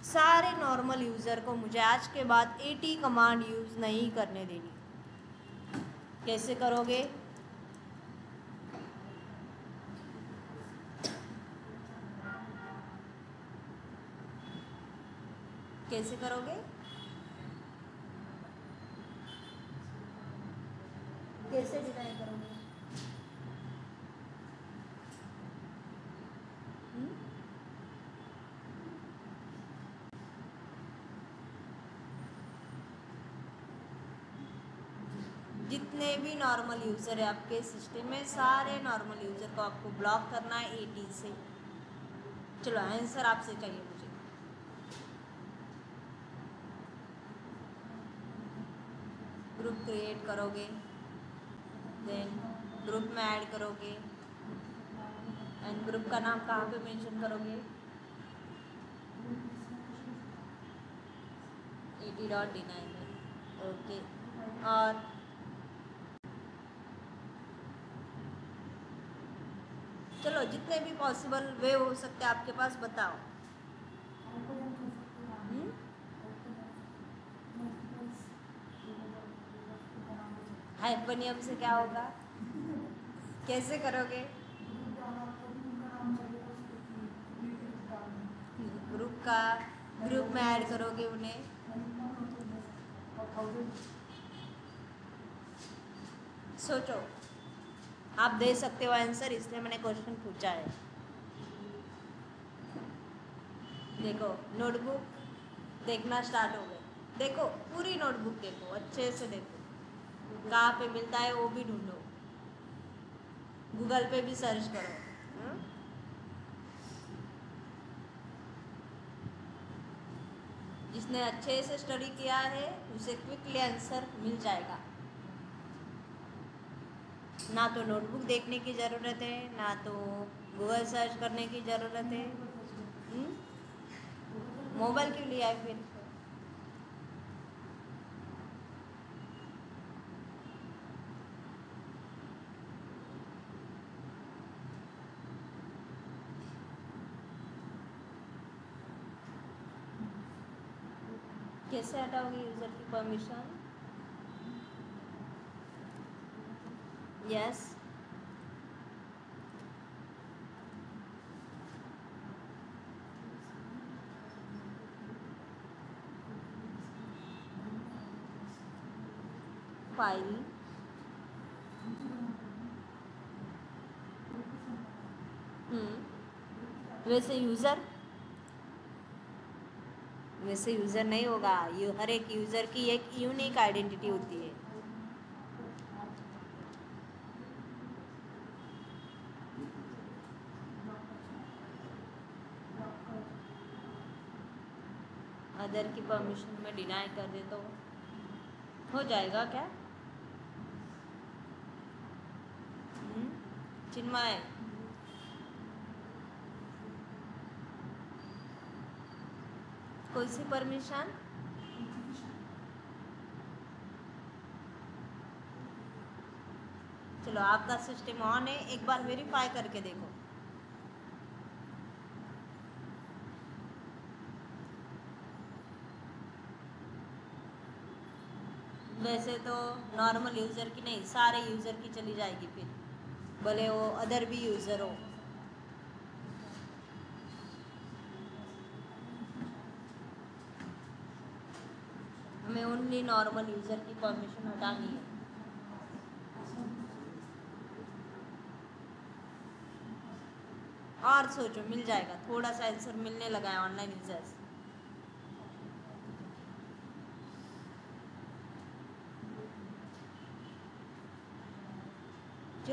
Speaker 1: सारे नॉर्मल यूज़र को मुझे आज के बाद 80 कमांड यूज़ नहीं करने देनी। कैसे करोगे? कैसे करोगे? कैसे डिनाई करोगे? जितने भी नॉर्मल यूज़र है आपके सिस्टम में, सारे नॉर्मल यूज़र को आपको ब्लॉक करना है 80 से। चलो आंसर आपसे चाहिए मुझे। ग्रुप क्रिएट करोगे, देन ग्रुप में ऐड करोगे, एंड ग्रुप का नाम कहाँ पे मेंशन करोगे? 80.deny में, ओके। और चलो जितने भी पॉसिबल वे हो सकते हैं आपके पास, बताओ। हाइपरनियम से क्या होगा? कैसे करोगे? ग्रुप में ऐड करोगे उन्हें। सोचो, आप दे सकते हो आंसर, इसलिए मैंने क्वेश्चन पूछा है। देखो नोटबुक देखना स्टार्ट हो गए, देखो पूरी नोटबुक देखो, अच्छे से देखो, कहाँ पे मिलता है वो भी ढूंढो, गूगल पे भी सर्च करो। जिसने अच्छे से स्टडी किया है उसे क्विकली आंसर मिल जाएगा। ना तो नोटबुक देखने की ज़रूरत है, ना तो गूगल सर्च करने की ज़रूरत है। मोबाइल क्यों लिया है फिर? कैसे हटाओगे यूज़र की परमिशन? यस, फाइल, वैसे यूज़र नहीं होगा, हर एक यूज़र की एक यूनिक आइडेंटिटी होती है। अदर की परमिशन में डिनाई कर दे तो हो जाएगा क्या? चिन्मय, कोई सी परमिशन? चलो आपका सिस्टम ऑन है, एक बार वेरीफाई करके देखो। वैसे तो नॉर्मल यूज़र की नहीं, सारे यूज़र की चली जाएगी फिर, भले वो अदर भी यूज़र हो। हमें ओनली नॉर्मल यूज़र की परमिशन हटानी है। और सोचो, मिल जाएगा, थोड़ा सा आंसर मिलने लगा है ऑनलाइन यूजर्स।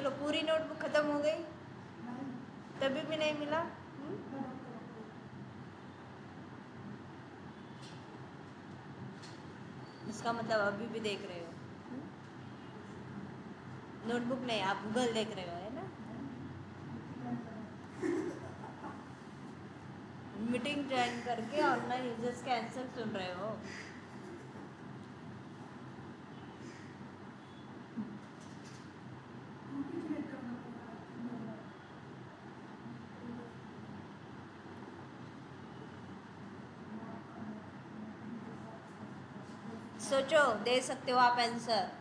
Speaker 1: लो, पूरी नोटबुक खत्म हो गई, तभी भी नहीं मिला। इसका मतलब अभी भी देख रहे हो। नोटबुक नहीं, आप गूगल देख रहे हो, है ना। मीटिंग ज्वाइन करके ऑनलाइन यूजर्स के आंसर सुन रहे हो। सोचो, दे सकते हो आप आंसर।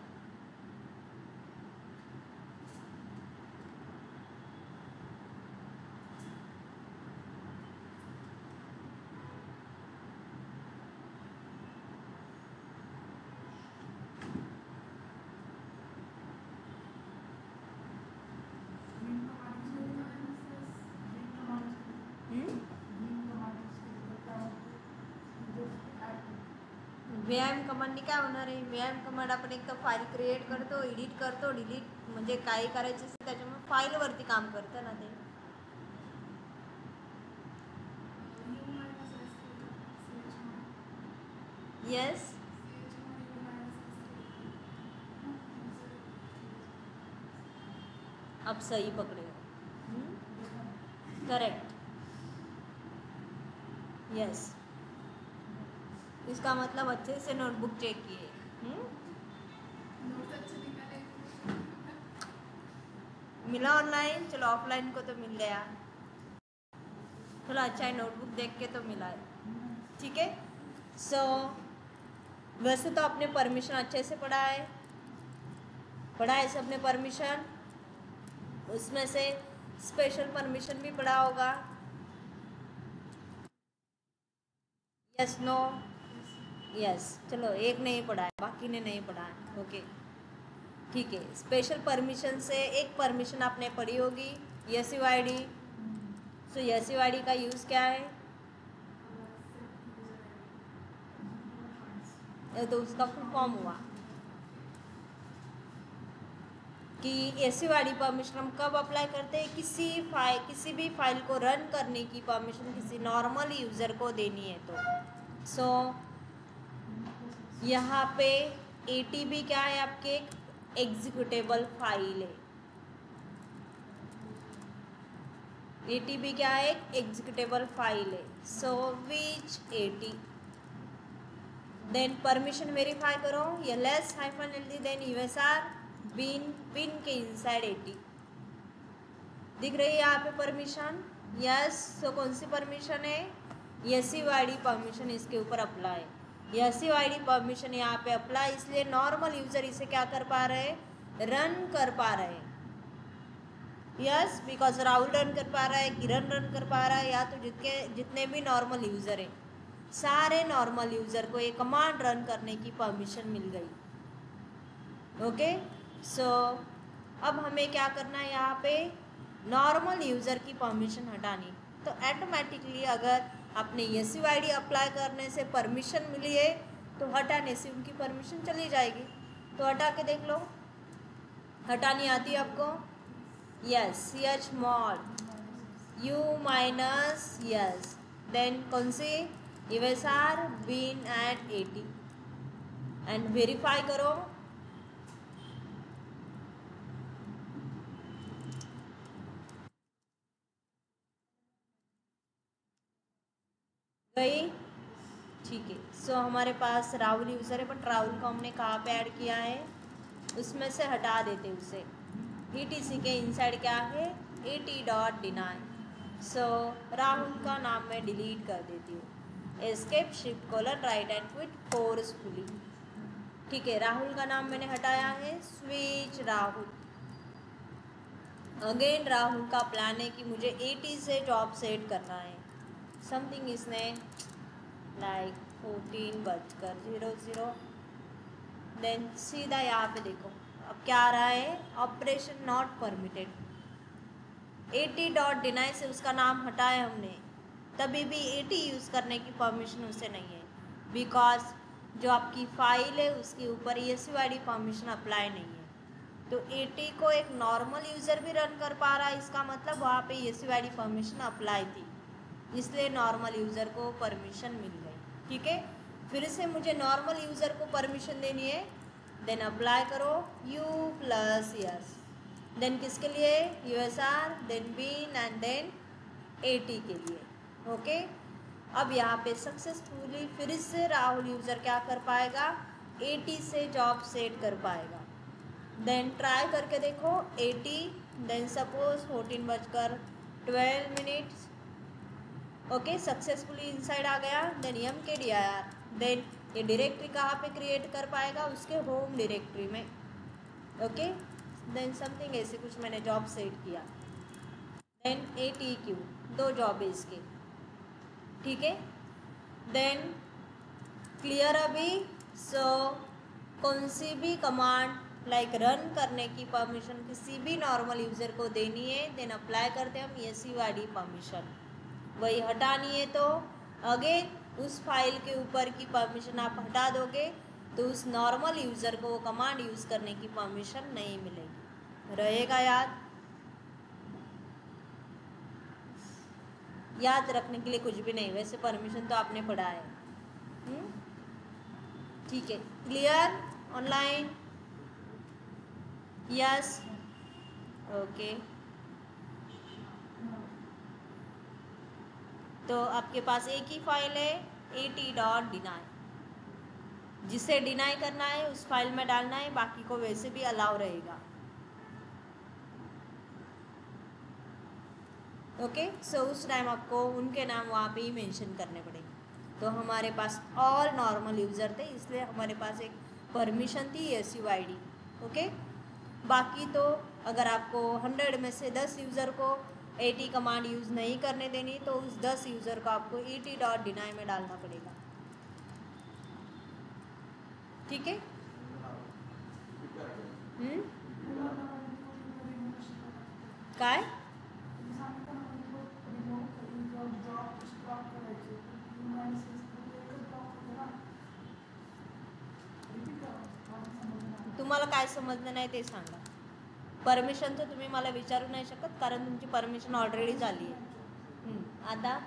Speaker 1: व्यायाम कमांडनी काय होणार आहे? व्यायाम कमांड आपण एक तर फाईल क्रिएट करतो, एडिट करतो, डिलीट, म्हणजे काही करायचं असेल त्याच्यामुळे फाईलवरती काम करतं ना ते. यस, अब सही पकड़े हो. करेक्ट. यस, इसका मतलब अच्छे से नोटबुक चेक किए. मिला ऑनलाइन, चलो ऑफलाइन को तो मिल गया. चलो अच्छा है, नोटबुक देख के तो मिला है. ठीक है. सो वैसे तो आपने परमिशन अच्छे से पढ़ा है सबने परमिशन. उसमें से स्पेशल परमिशन भी पढ़ा होगा. Yes, no, yes. चलो एक नहीं पढ़ा है, बाकी ने नहीं पढ़ा है. ओके, ठीक है. स्पेशल परमिशन से एक परमिशन आपने पढ़ी होगी, एसयूआईडी. सो एसयूआईडी का यूज़ क्या है? तो उसका फुल फॉर्म हुआ कि एसयूआईडी परमिशन हम कब अप्लाई करते हैं? किसी भी फाइल को रन करने की परमिशन किसी नॉर्मल यूज़र को देनी है तो. सो यहाँ पे एटीबी क्या है? आपके एग्जीक्यूटेबल फाइल है. एटीबी क्या है? एग्जीक्यूटेबल फाइल है. सो विच एटी, देन परमिशन वेरीफाई करो, ls-ld देन यूएसआर बिन के इनसाइड एटी. दिख रही है यहाँ पे परमिशन? यस. सो कौन सी परमिशन है? एसयूआईडी परमिशन इसके ऊपर अप्लाई. एसयूआईडी परमिशन यहाँ पे अप्लाई, इसलिए नॉर्मल यूजर इसे क्या कर पा रहे हैं? रन कर पा रहे हैं. यस, बिकॉज राहुल रन कर पा रहा है, किरण रन कर पा रहा है, या तो जितने भी नॉर्मल यूजर हैं, सारे नॉर्मल यूजर को एक कमांड रन करने की परमिशन मिल गई. ओके. सो अब हमें क्या करना है? यहाँ पे नॉर्मल यूज़र की परमिशन हटानी. तो ऑटोमेटिकली अगर आपने एसयूआईडी अप्लाई करने से परमिशन मिली है तो हटाने से उनकी परमिशन चली जाएगी. तो हटा के देख लो, हटानी आती है आपको? Yes, chmod u- yes, then कौन सी? USR bin at 80 and verify करो. गई? ठीक है. सो हमारे पास राहुल यूज़र है, बट राहुल को हमने कहाँ पे ऐड किया है? उसमें से हटा देते उसे. ETC के इनसाइड क्या है? AT.deny. सो राहुल का नाम मैं डिलीट कर देती हूँ. Escape shift colon right and quit forcefully. ठीक है, राहुल का नाम मैंने हटाया है. स्विच राहुल. अगेन राहुल का प्लान है कि मुझे 80 से जॉब सेट करना है. समथिंग इसने लाइक 14:00. देन सीधा यहाँ पे देखो, अब क्या आ रहा है? Operation not permitted. 80.deny से उसका नाम हटाया हमने, तभी भी 80 यूज़ करने की परमिशन उसे नहीं है, बिकॉज जो आपकी फाइल है उसके ऊपर एसयूआईडी परमिशन अप्लाई नहीं है. तो 80 को एक नॉर्मल यूज़र भी रन कर पा रहा है, इसका मतलब वहाँ पे ESUID परमिशन अप्लाई थी, इसलिए नॉर्मल यूज़र को परमिशन मिल गई। ठीक है, फिर से मुझे नॉर्मल यूज़र को परमिशन देनी है, देन अप्लाई करो U + यस, देन किसके लिए USR, then bin and then 80 के लिए। ओके, अब यहाँ पे सक्सेसफुली फिर से राहुल यूज़र क्या कर पाएगा, 80 से जॉब सेट कर पाएगा। देन ट्राई करके देखो 80, then suppose 14:12 okay, successfully inside आ गया। देन MKDIR, देन ये डायरेक्टरी कहाँ पे क्रिएट कर पाएगा, उसके होम डायरेक्टरी में। ओके, देन समथिंग ऐसे कुछ मैंने जॉब सेट किया, देन ATQ 2 जॉब है इसके। ठीक है, देन क्लियर अभी। सो कौन सी भी कमांड लाइक रन करने की परमिशन किसी भी नॉर्मल यूज़र को देनी है, देन अप्लाई करते हैं हम ESUID परमिशन। वही हटानी है तो अगेन उस फाइल के ऊपर की परमिशन आप हटा दोगे तो उस नॉर्मल यूज़र को वो कमांड यूज़ करने की परमिशन नहीं मिलेगी। रहेगा याद? याद रखने के लिए कुछ भी नहीं, वैसे परमिशन तो आपने पढ़ा है। ठीक है, क्लियर? ऑनलाइन? Yes, okay. तो आपके पास एक ही फाइल है AT.deny, जिसे डिनाई करना है उस फाइल में डालना है, बाकी को वैसे भी अलाउ रहेगा। ओके, सो उस टाइम आपको उनके नाम वहाँ पे ही मेंशन करने पड़ेंगे। तो हमारे पास ऑल नॉर्मल यूज़र थे, इसलिए हमारे पास एक परमिशन थी ESUID। ओके, बाकी तो अगर आपको 100 में से 10 यूज़र को 80 कमांड यूज़ नहीं करने देनी तो उस 10 यूज़र को आपको ET.deny में डालना पड़ेगा। ठीक है, काय तुम्हाला काय समजलं नाही ते सांगा। परमिशनचं तुम्ही मला विचारू नाही शकत कारण तुमची परमिशन ऑलरेडी झाली आहे। आता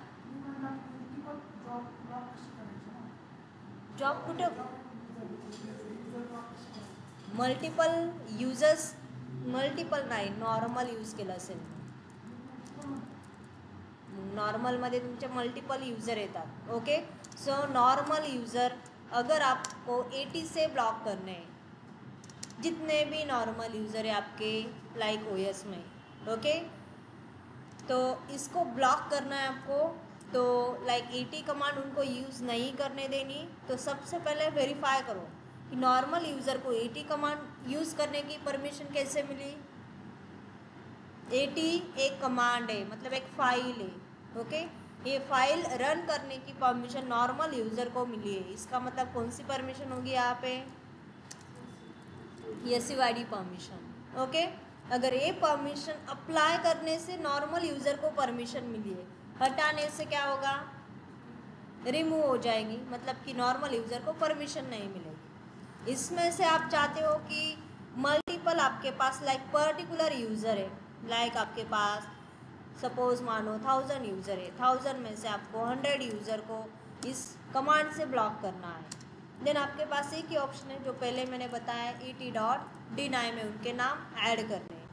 Speaker 1: जॉब कुठं मल्टिपल यूजर्स, मल्टिपल नाही, नॉर्मल यूज केलं असेल। नॉर्मलमध्ये तुमचे मल्टिपल यूज़र येतात। ओके, सो नॉर्मल यूज़र अगर आपको 80 से ब्लॉक करने हैं, जितने भी नॉर्मल यूज़र है आपके लाइक OS में, ओके, तो इसको ब्लॉक करना है आपको। तो लाइक 80 कमांड उनको यूज़ नहीं करने देनी। तो सबसे पहले वेरीफाई करो कि नॉर्मल यूज़र को 80 कमांड यूज़ करने की परमिशन कैसे मिली। 80 एक कमांड है, मतलब एक फाइल है। ओके, ये फाइल रन करने की परमिशन नॉर्मल यूज़र को मिली है, इसका मतलब कौन सी परमिशन होगी यहाँ पे, ESUID परमिशन। ओके, अगर ये परमिशन अप्लाई करने से नॉर्मल यूज़र को परमिशन मिली है, हटाने से क्या होगा, रिमूव हो जाएगी, मतलब कि नॉर्मल यूज़र को परमिशन नहीं मिलेगी। इसमें से आप चाहते हो कि मल्टीपल आपके पास लाइक पर्टिकुलर यूज़र है, लाइक आपके पास सपोज मानो 1000 यूज़र है, 1000 में से आपको 100 यूज़र को इस कमांड से ब्लॉक करना है। देन आपके पास एक ही ऑप्शन है जो पहले मैंने बताया, ET.deny में उनके नाम ऐड करने हैं।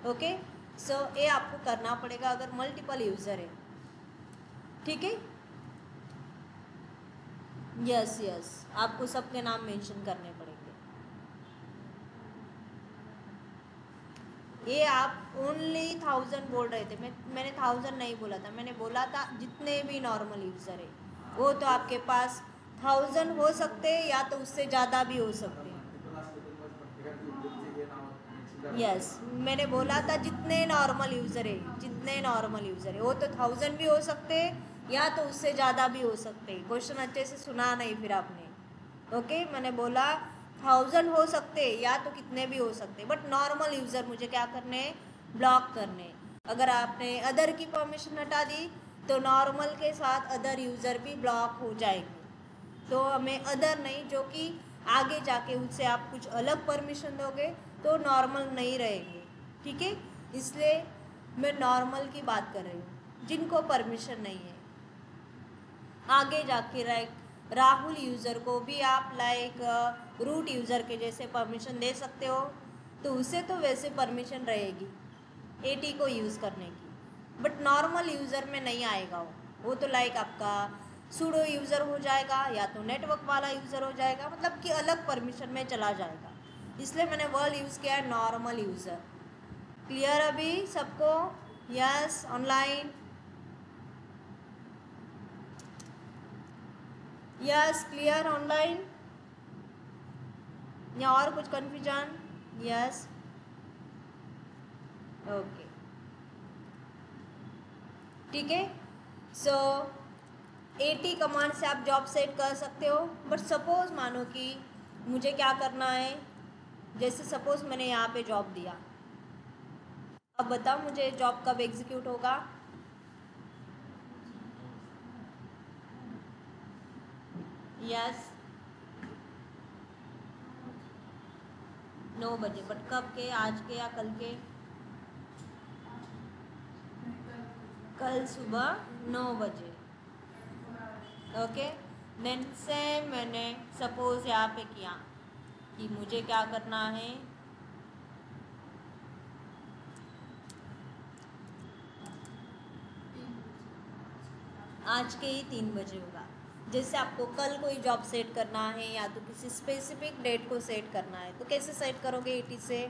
Speaker 1: ओके, सो ये आपको करना पड़ेगा अगर मल्टीपल यूज़र है। ठीक है, यस यस, आपको सबके नाम मेंशन करने पड़ेंगे। ये आप ओनली 1000 बोल रहे थे, मैंने 1000 नहीं बोला था, मैंने बोला था जितने भी नॉर्मल यूज़र है, वो तो आपके पास 1000 हो सकते हैं या तो उससे ज़्यादा भी हो सकते हैं। यस, मैंने बोला था जितने नॉर्मल यूज़र है, जितने नॉर्मल यूज़र है वो तो 1000 भी हो सकते हैं या तो उससे ज़्यादा भी हो सकते हैं। क्वेश्चन अच्छे से सुना नहीं फिर आपने। ओके, मैंने बोला 1000 हो सकते या तो कितने भी हो सकते, बट नॉर्मल यूज़र मुझे क्या करने हैं, ब्लॉक करने। अगर आपने अदर की परमिशन हटा दी तो नॉर्मल के साथ अदर यूज़र भी ब्लॉक हो जाएंगे। तो हमें अदर नहीं, जो कि आगे जाके उससे आप कुछ अलग परमिशन दोगे तो नॉर्मल नहीं रहेंगे, ठीक है। इसलिए मैं नॉर्मल की बात कर रही हूँ, जिनको परमिशन नहीं है। आगे जाके राहुल यूज़र को भी आप लाइक रूट यूज़र के जैसे परमिशन दे सकते हो, तो उसे तो वैसे परमिशन रहेगी एटी को यूज़ करने की, बट नॉर्मल यूज़र में नहीं आएगा वो तो लाइक आपका सूडो यूज़र हो जाएगा या तो नेटवर्क वाला यूज़र हो जाएगा, मतलब कि अलग परमिशन में चला जाएगा। इसलिए मैंने वर्ड यूज़ किया है नॉर्मल यूज़र। क्लियर अभी सबको? Yes online? Yes clear online? या और कुछ कन्फ्यूजन? यस ओके ठीक है। सो एटी कमांड से आप जॉब सेट कर सकते हो, बट सपोज मानो कि मुझे क्या करना है, जैसे सपोज मैंने यहाँ पे जॉब दिया, अब बताओ मुझे जॉब कब एग्जीक्यूट होगा? यस 9 बजे, बट कब के? आज के या कल के? कल सुबह 9 बजे। ओके देन से मैंने सपोज यहाँ पे किया कि मुझे क्या करना है, आज के ही 3 बजे होगा। जैसे आपको कल कोई जॉब सेट करना है या तो किसी स्पेसिफिक डेट को सेट करना है, तो कैसे सेट करोगे एटी से?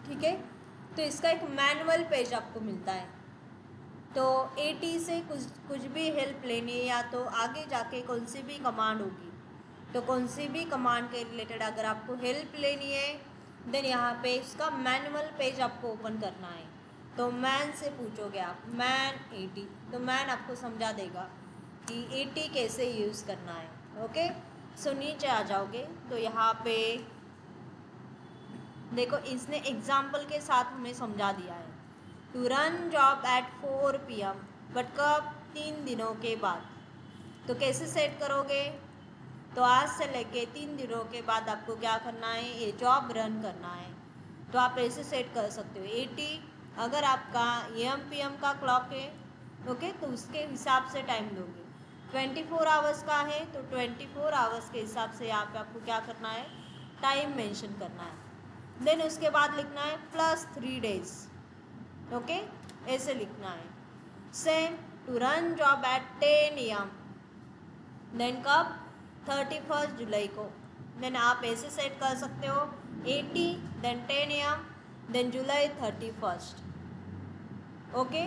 Speaker 1: ठीक है, तो इसका एक मैनुअल पेज आपको मिलता है। तो एटी से कुछ भी हेल्प लेनी है या तो आगे जाके कौन सी भी कमांड होगी, तो कौन सी भी कमांड के रिलेटेड अगर आपको हेल्प लेनी है, देन यहाँ पे इसका मैनुअल पेज आपको ओपन करना है। तो मैन से पूछोगे आप मैन एटी, तो मैन आपको समझा देगा कि एटी कैसे यूज़ करना है। ओके सो नीचे आ जाओगे तो यहाँ पे देखो इसने एग्जाम्पल के साथ हमें समझा दिया है to run job at 4 PM, but कब? 3 दिनों के बाद। तो कैसे सेट करोगे? तो आज से लेके 3 दिनों के बाद आपको क्या करना है, ये जॉब रन करना है। तो आप ऐसे सेट कर सकते हो एटी, अगर आपका AM/PM का क्लॉक है ओके, तो उसके हिसाब से टाइम दोगे। 24 आवर्स का है तो 24 आवर्स के हिसाब से यहाँ पे आपको क्या करना है, टाइम मेंशन करना है। देन उसके बाद लिखना है +3 डेज। ओके ऐसे लिखना है। Same to run job at 10 AM, then कब? 31 जुलाई को। देन आप ऐसे सेट कर सकते हो 80 then 10 AM then July 31। Okay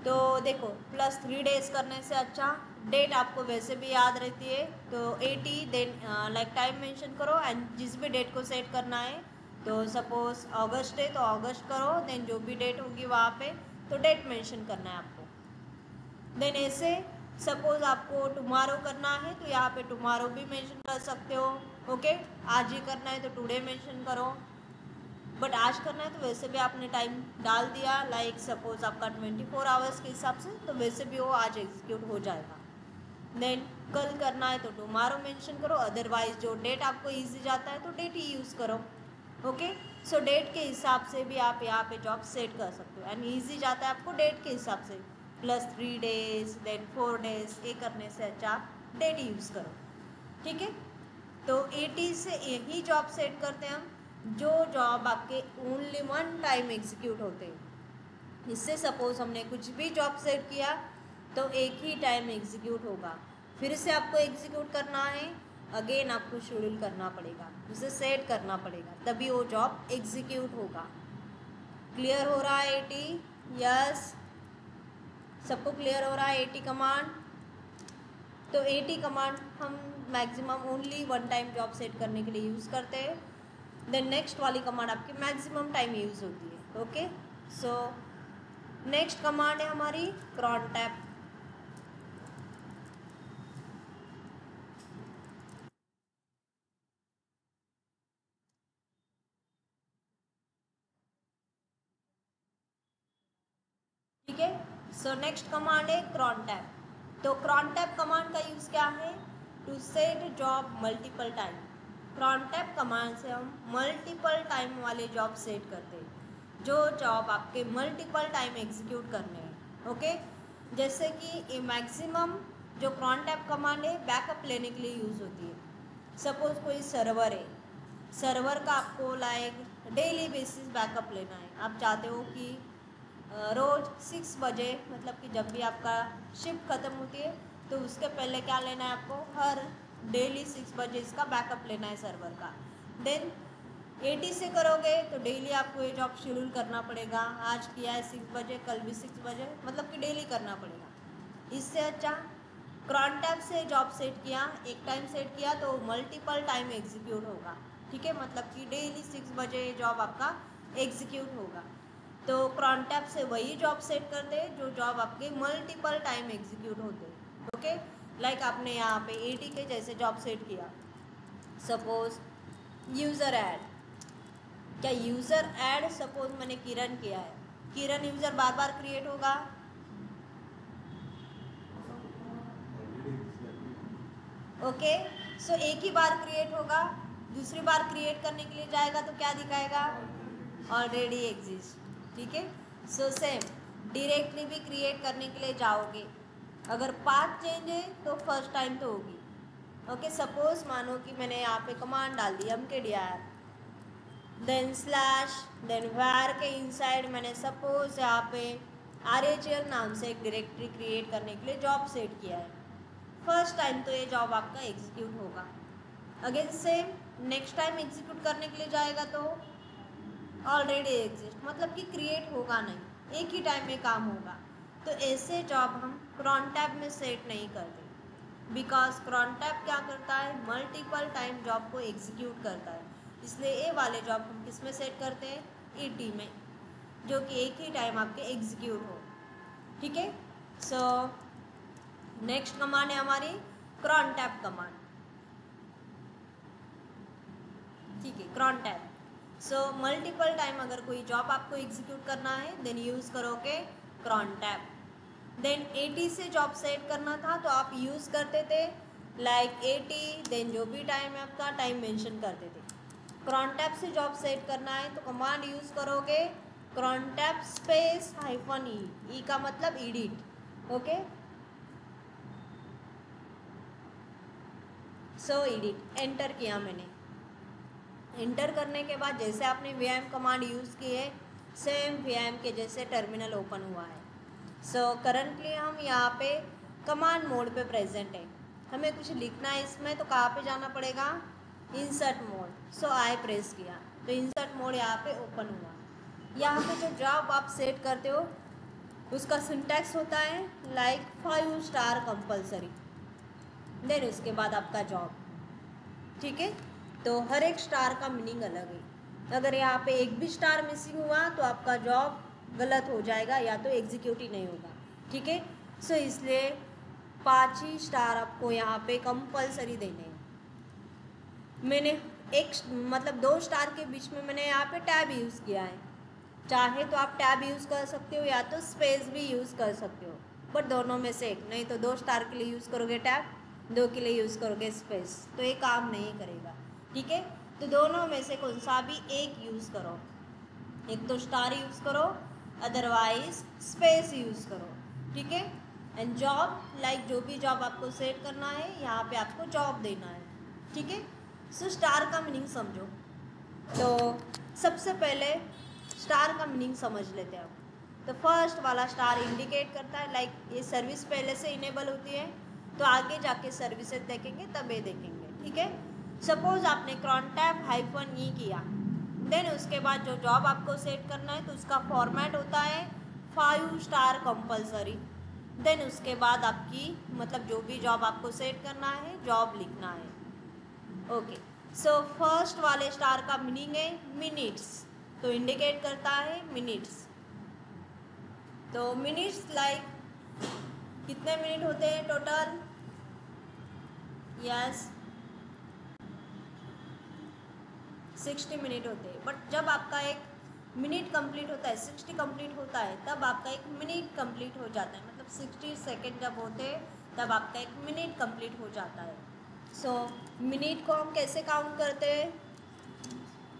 Speaker 1: तो देखो +3 डेज करने से अच्छा डेट आपको वैसे भी याद रहती है, तो 80 देन लाइक टाइम मेंशन करो एंड जिस भी डेट को सेट करना है, तो सपोज अगस्त है तो अगस्त करो, देन जो भी डेट होगी वहाँ पे तो डेट मेंशन करना है आपको। देन ऐसे सपोज आपको टुमारो करना है तो यहाँ पे टुमारो भी मेंशन कर सकते हो। ओके आज ही करना है तो टुडे मेंशन करो, बट आज करना है तो वैसे भी आपने टाइम डाल दिया, लाइक सपोज आपका 24 आवर्स के हिसाब से, तो वैसे भी वो आज एग्जीक्यूट हो जाएगा। देन कल करना है तो टुमारो मेंशन करो, अदरवाइज जो डेट आपको ईजी जाता है तो डेट ही यूज़ करो। ओके सो डेट के हिसाब से भी आप यहाँ पे जॉब सेट कर सकते हो, एंड ईजी जाता है आपको डेट के हिसाब से, +3 डेज देन 4 डेज, ये करने से अच्छा आप डेट यूज़ करो। ठीक है तो 80 से यही जॉब सेट करते हैं हम, जो जॉब आपके ओनली 1 टाइम एग्जीक्यूट होते हैं। इससे सपोज हमने कुछ भी जॉब सेट किया तो एक ही टाइम एग्जीक्यूट होगा, फिर से आपको एग्जीक्यूट करना है, अगेन आपको शेड्यूल करना पड़ेगा, उसे सेट करना पड़ेगा, तभी वो जॉब एग्जीक्यूट होगा। क्लियर हो रहा है 80? यस सबको क्लियर हो रहा है 80 कमांड? तो 80 कमांड हम maximum only 1 time job set करने के लिए यूज़ करते हैं। देन नेक्स्ट वाली कमांड आपकी मैक्सिमम टाइम यूज़ होती है। ओके सो नेक्स्ट कमांड है हमारी क्रॉन टैप। ठीक है सो नेक्स्ट कमांड है क्रॉन टैप। तो क्रॉन टैप कमांड का यूज़ क्या है, to set job multiple time. cron tab command से हम मल्टीपल टाइम वाले जॉब सेट करते हैं, जो जॉब आपके मल्टीपल टाइम एग्जीक्यूट करने हैं। ओके, जैसे कि मैक्सिमम जो cron tab कमांड है बैकअप लेने के लिए यूज़ होती है। सपोज कोई सर्वर है, सर्वर का आपको लाइक डेली बेसिस बैकअप लेना है। आप चाहते हो कि रोज़ 6 बजे, मतलब कि जब भी आपका शिफ्ट ख़त्म होती है तो उसके पहले क्या लेना है आपको, हर डेली 6 बजे इसका बैकअप लेना है सर्वर का। देन 80 से करोगे तो डेली आपको ये जॉब शेड्यूल करना पड़ेगा। आज किया है 6 बजे, कल भी 6 बजे, मतलब कि डेली करना पड़ेगा। इससे अच्छा cron tab से जॉब सेट किया, एक टाइम सेट किया तो मल्टीपल टाइम एग्जीक्यूट होगा। ठीक है, मतलब कि डेली 6 बजे ये जॉब आपका एग्जीक्यूट होगा। तो cron tab से वही जॉब सेट करते हैं जो जॉब आपके मल्टीपल टाइम एग्जीक्यूट होते हैं। ओके, लाइक आपने यहाँ पे 80 के जैसे जॉब सेट किया। सपोज यूज़र ऐड, क्या यूज़र ऐड सपोज मैंने किरण किया है, किरण यूज़र बार बार क्रिएट होगा। ओके, सो एक ही बार क्रिएट होगा, दूसरी बार क्रिएट करने के लिए जाएगा तो क्या दिखाएगा, ऑलरेडी एग्जिस्ट। ठीक है, सो सेम डायरेक्टली भी क्रिएट करने के लिए जाओगे, अगर पाथ चेंज है तो फर्स्ट टाइम तो होगी। ओके, सपोज मानो कि मैंने यहाँ पे कमांड डाल दी mkdir, then slash, then var के इनसाइड मैंने सपोज यहाँ पे RHL नाम से एक डायरेक्टरी क्रिएट करने के लिए जॉब सेट किया है। फर्स्ट टाइम तो ये जॉब आपका एग्जीक्यूट होगा। Again same next time execute करने के लिए जाएगा तो ऑलरेडी एग्जिस्ट, मतलब कि क्रिएट होगा नहीं, एक ही टाइम में काम होगा। तो ऐसे जॉब हम cron tab में सेट नहीं करते, बिकॉज cron tab क्या करता है, मल्टीपल टाइम जॉब को एग्जीक्यूट करता है। इसलिए ये वाले जॉब हम किस में सेट करते हैं, ET में, जो कि एक ही टाइम आपके एग्जीक्यूट हो। ठीक है, सो नेक्स्ट कमांड है हमारी cron tab कमांड। ठीक है, cron tab। So multiple time अगर कोई जॉब आपको एग्जीक्यूट करना है देन यूज़ करोगे cron tab। देन 80 से जॉब सेट करना था तो आप यूज़ करते थे लाइक 80, देन जो भी टाइम है आपका टाइम मेंशन करते थे। cron tab से जॉब सेट करना है तो कमांड यूज़ करोगे cron tab स्पेस -e, ई का मतलब एडिट। ओके, सो एडिट एंटर किया मैंने। एंटर करने के बाद जैसे आपने vim कमांड यूज़ की है सेम vim के जैसे टर्मिनल ओपन हुआ है। सो करंटली हम यहाँ पे कमांड मोड पे प्रेजेंट है, हमें कुछ लिखना है इसमें तो कहाँ पे जाना पड़ेगा, इंसर्ट मोड। सो आई प्रेस किया तो इंसर्ट मोड यहाँ पे ओपन हुआ। यहाँ पे जो जॉब आप सेट करते हो उसका सिंटैक्स होता है लाइक 5 स्टार कंपलसरी, देन उसके बाद आपका जॉब। ठीक है, तो हर एक स्टार का मीनिंग अलग है। अगर यहाँ पे एक भी स्टार मिसिंग हुआ तो आपका जॉब गलत हो जाएगा या तो एग्जीक्यूट ही नहीं होगा। ठीक है, सो इसलिए 5 ही स्टार आपको यहाँ पे कंपलसरी देने हैं। मैंने एक मतलब 2 स्टार के बीच में मैंने यहाँ पे टैब यूज़ किया है, चाहे तो आप टैब यूज़ कर सकते हो या तो स्पेस भी यूज़ कर सकते हो, बट दोनों में से एक, नहीं तो 2 स्टार के लिए यूज़ करोगे टैब, 2 के लिए यूज़ करोगे स्पेस, तो ये काम नहीं करेगा। ठीक है, तो दोनों में से कौन सा भी एक यूज़ करो, एक तो स्टार यूज़ करो अदरवाइज स्पेस यूज़ करो। ठीक है, एंड जॉब लाइक जो भी जॉब आपको सेट करना है यहाँ पे आपको जॉब देना है। ठीक है, सो स्टार का मीनिंग समझो। तो सबसे पहले स्टार का मीनिंग समझ लेते हैं आप। तो फर्स्ट वाला स्टार इंडिकेट करता है लाइक ये सर्विस पहले से इनेबल होती है तो आगे जाके सर्विसेज देखेंगे तब ये देखेंगे। ठीक है, सपोज आपने cron tab -e किया, देन उसके बाद जो जॉब आपको सेट करना है तो उसका फॉर्मेट होता है 5 स्टार कंपलसरी। देन उसके बाद आपकी मतलब जो भी जॉब आपको सेट करना है जॉब लिखना है। ओके, सो फर्स्ट वाले स्टार का मीनिंग है मिनट्स, तो इंडिकेट करता है मिनट्स। तो मिनट्स लाइक कितने मिनट होते हैं टोटल, यस 60 मिनट होते हैं। बट जब आपका एक मिनट कंप्लीट होता है, 60 कंप्लीट होता है, तब आपका एक मिनट कंप्लीट हो जाता है, मतलब 60 सेकेंड जब होते हैं तब आपका एक मिनट कंप्लीट हो जाता है। सो मिनट को हम कैसे काउंट करते हैं,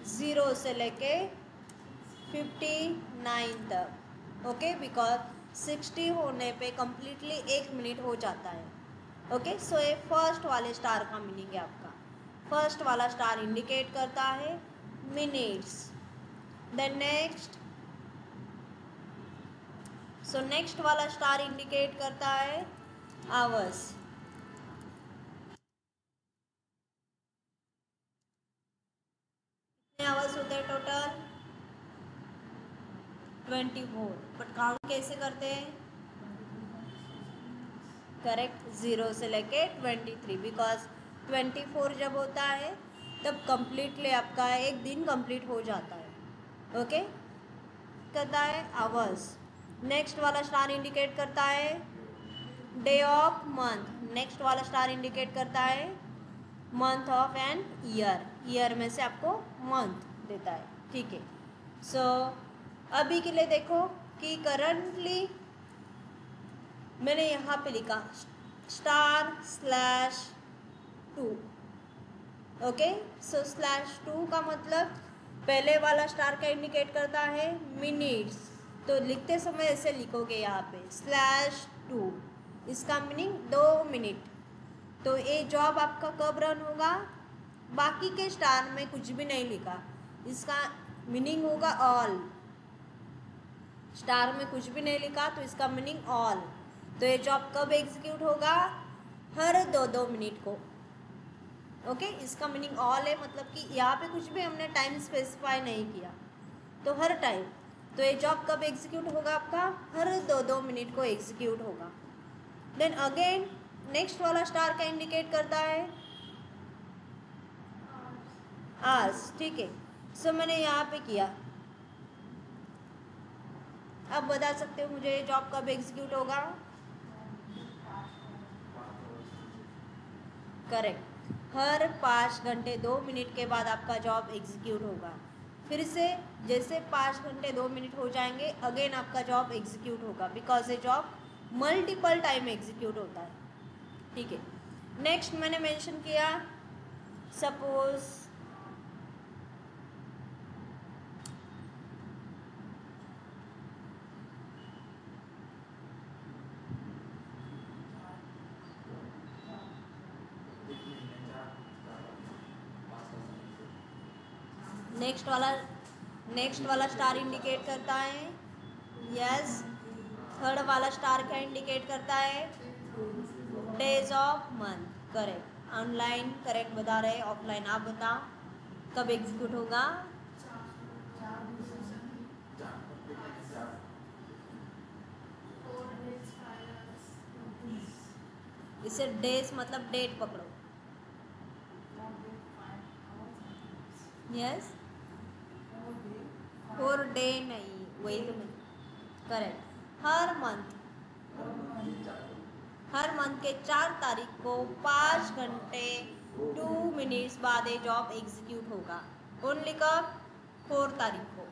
Speaker 1: 0 से लेके 59 तक, ओके, बिकॉज 60 होने पे कम्प्लीटली 1 मिनट हो जाता है, ओके। सो ये फर्स्ट वाले स्टार का मीनिंग है आपका। फर्स्ट वाला स्टार इंडिकेट करता है minutes. Then next, so next वाला स्टार इंडिकेट करता है आवर्स। कितने आवर्स होते हैं टोटल, 24। बट काउंट कैसे करते हैं, करेक्ट, 0 से लेके 23, बिकॉज 24 जब होता है तब कम्प्लीटली आपका एक दिन कंप्लीट हो जाता है, ओके। करता है आवर्स। नेक्स्ट वाला स्टार इंडिकेट करता है डे ऑफ मंथ। नेक्स्ट वाला स्टार इंडिकेट करता है month of and year. Year में से आपको मंथ देता है, ठीक है। सो अभी के लिए देखो कि करंटली मैंने यहाँ पे लिखा */2, ओके। सो /2 का मतलब पहले वाला स्टार का इंडिकेट करता है मिनट्स, तो लिखते समय ऐसे लिखोगे यहाँ पे /2, इसका मीनिंग 2 मिनट। तो ये जॉब आपका कब रन होगा, बाकी के स्टार में कुछ भी नहीं लिखा, इसका मीनिंग होगा ऑल। स्टार में कुछ भी नहीं लिखा तो इसका मीनिंग ऑल। तो ये जॉब कब एग्जीक्यूट होगा, हर 2-2 मिनट को, ओके। इसका मीनिंग ऑल है, मतलब कि यहाँ पे कुछ भी हमने टाइम स्पेसिफाई नहीं किया, तो हर टाइम। तो ये जॉब कब एग्जीक्यूट होगा आपका, हर 2-2 मिनट को एग्जीक्यूट होगा। देन अगेन नेक्स्ट वाला स्टार का इंडिकेट करता है आवर्स, ठीक है। सो मैंने यहाँ पे किया, अब बता सकते हो मुझे जॉब कब एग्जीक्यूट होगा, करेक्ट, हर 5 घंटे 2 मिनट के बाद आपका जॉब एग्जीक्यूट होगा। फिर से जैसे 5 घंटे 2 मिनट हो जाएंगे अगेन आपका जॉब एग्जीक्यूट होगा, बिकॉज ये जॉब मल्टीपल टाइम एग्जीक्यूट होता है, ठीक है। नेक्स्ट मैंने मेंशन किया, सपोज नेक्स्ट वाला स्टार इंडिकेट करता है यस, थर्ड वाला स्टार क्या इंडिकेट करता है, days of month, correct. Online correct बता रहे, ऑफलाइन आप बताओ कब एग्जीक्यूट होगा, इसे डेज मतलब डेट पकड़ो, यस, 4 डे नहीं, वही तो नहीं, करेक्ट। हर मंथ के 4 तारीख को 5 घंटे 2 मिनट्स बाद ये जॉब एग्जीक्यूट होगा। ओनली कब, 4 तारीख को,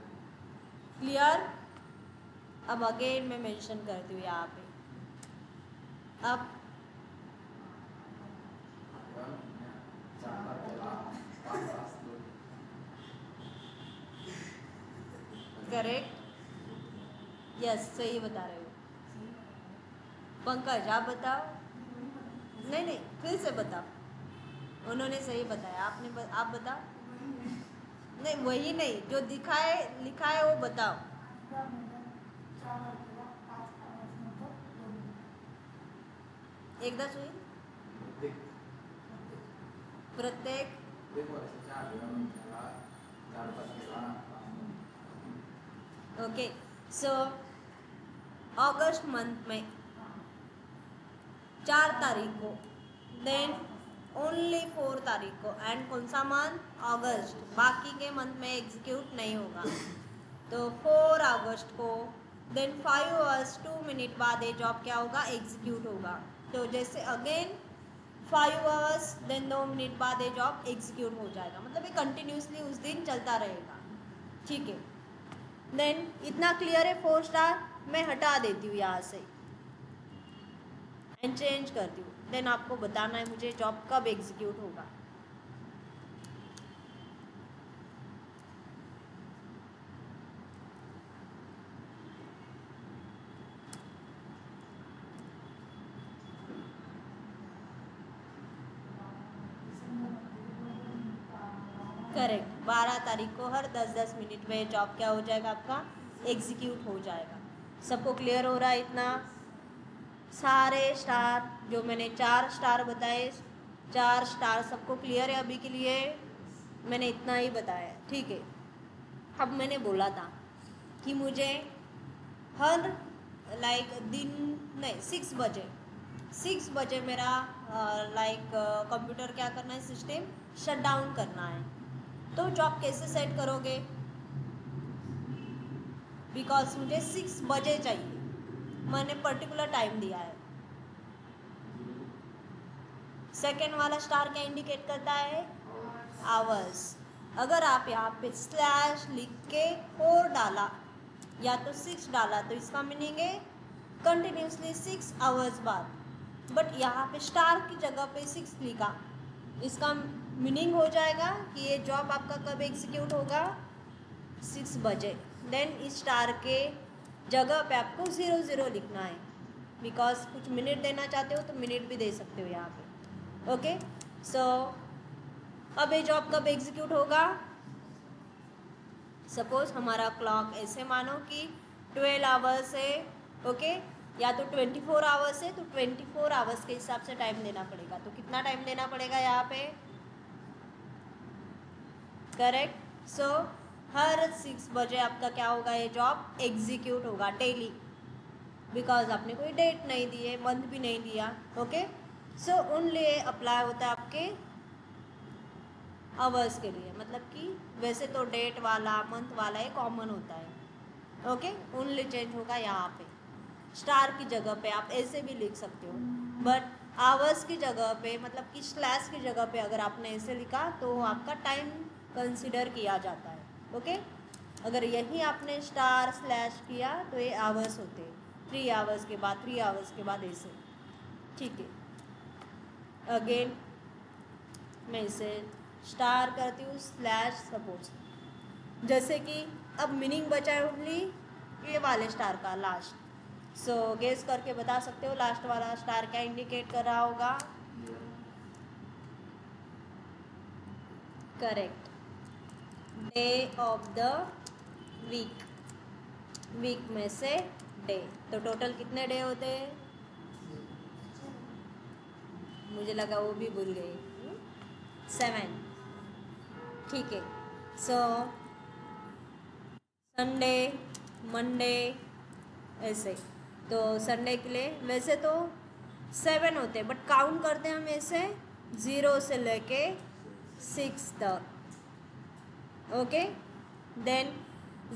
Speaker 1: क्लियर। अब अगेन मैं मेंशन करती हूँ यहाँ पे, अब करेक्ट, यस, सही बता रहे हो पंकज, आप बताओ, नहीं नहीं फिर से बताओ, उन्होंने सही बताया, आप बताओ, नहीं वही नहीं, जो दिखाए लिखा है वो बताओ, एकदा सुई प्रत्येक, ओके। सो अगस्त मंथ में 4 तारीख को, देन ओनली 4 तारीख को, एंड कौन सा मंथ, अगस्त, बाकी के मंथ में एग्जीक्यूट नहीं होगा, तो 4 अगस्त को, देन 5 आवर्स 2 मिनट बाद ये जॉब क्या होगा, एग्जीक्यूट होगा। तो जैसे अगेन 5 आवर्स देन 2 मिनट बाद ये जॉब एग्जीक्यूट हो जाएगा, मतलब ये कंटिन्यूसली उस दिन चलता रहेगा, ठीक है। देन इतना क्लियर है, 4 स्टार मैं हटा देती हूँ यहाँ से, मैं चेंज करती हूँ, देन आपको बताना है मुझे जॉब कब एग्जीक्यूट होगा। करेक्ट, 12 तारीख को हर 10-10 मिनट में जॉब क्या हो जाएगा आपका, एग्जीक्यूट हो जाएगा। सबको क्लियर हो रहा है इतना? सारे स्टार जो मैंने 4 स्टार बताए, 4 स्टार सबको क्लियर है अभी के लिए? मैंने इतना ही बताया, ठीक है। अब मैंने बोला था कि मुझे हर दिन नहीं 6 बजे मेरा कंप्यूटर क्या करना है, सिस्टम शट डाउन करना है। तो जॉब कैसे सेट करोगे? बिकॉज मुझे 6 बजे चाहिए, मैंने पर्टिकुलर टाइम दिया है। सेकेंड वाला स्टार क्या इंडिकेट करता है, आवर्स। अगर आप यहाँ पे स्लैश लिख के 4 डाला या तो 6 डाला तो इसका मीनिंग है कंटिन्यूसली 6 आवर्स बाद, बट यहाँ पे स्टार की जगह पे 6 लिखा, इसका मीनिंग हो जाएगा कि ये जॉब आपका कब एग्जीक्यूट होगा, 6 बजे। देन इस स्टार के जगह पे आपको 00 लिखना है, बिकॉज कुछ मिनट देना चाहते हो तो मिनट भी दे सकते हो यहाँ पे। ओके, सो अब ये जॉब कब एग्जीक्यूट होगा? सपोज हमारा क्लॉक ऐसे मानो कि 12 आवर्स है, ओके, या तो 24 आवर्स है, तो 24 आवर्स के हिसाब से टाइम देना पड़ेगा। तो कितना टाइम देना पड़ेगा यहाँ पे? करेक्ट। सो हर 6 बजे आपका क्या होगा, ये जॉब एग्जीक्यूट होगा डेली, बिकॉज आपने कोई डेट नहीं दी है, मंथ भी नहीं दिया। ओके, सो ओनली अप्लाई होता है आपके आवर्स के लिए, मतलब कि वैसे तो डेट वाला मंथ वाला ये कॉमन होता है। ओके, ओनली चेंज होगा यहाँ पे स्टार की जगह पे आप ऐसे भी लिख सकते हो, बट आवर्स की जगह पे मतलब कि स्लैश की जगह पे अगर आपने ऐसे लिखा तो आपका टाइम कंसिडर किया जाता है। ओके, अगर यही आपने स्टार स्लैश किया तो ये आवर्स होते हैं, 3 आवर्स के बाद 3 आवर्स के बाद ऐसे, ठीक है। अगेन मैं इसे स्टार करती हूँ स्लैश सपोज, जैसे कि अब मीनिंग बचा है ओनली ये वाले स्टार का लास्ट। सो गेस करके बता सकते हो लास्ट वाला स्टार क्या इंडिकेट कर रहा होगा? Correct, day of the week, week में से डे। तो टोटल कितने डे होते हैं? मुझे लगा वो भी भूल गई, 7, ठीक है। सो संडे, मंडे, ऐसे। तो संडे के लिए वैसे तो 7 होते हैं, बट काउंट करते हैं हम ऐसे 0 से लेके 6 तक। ओके, देन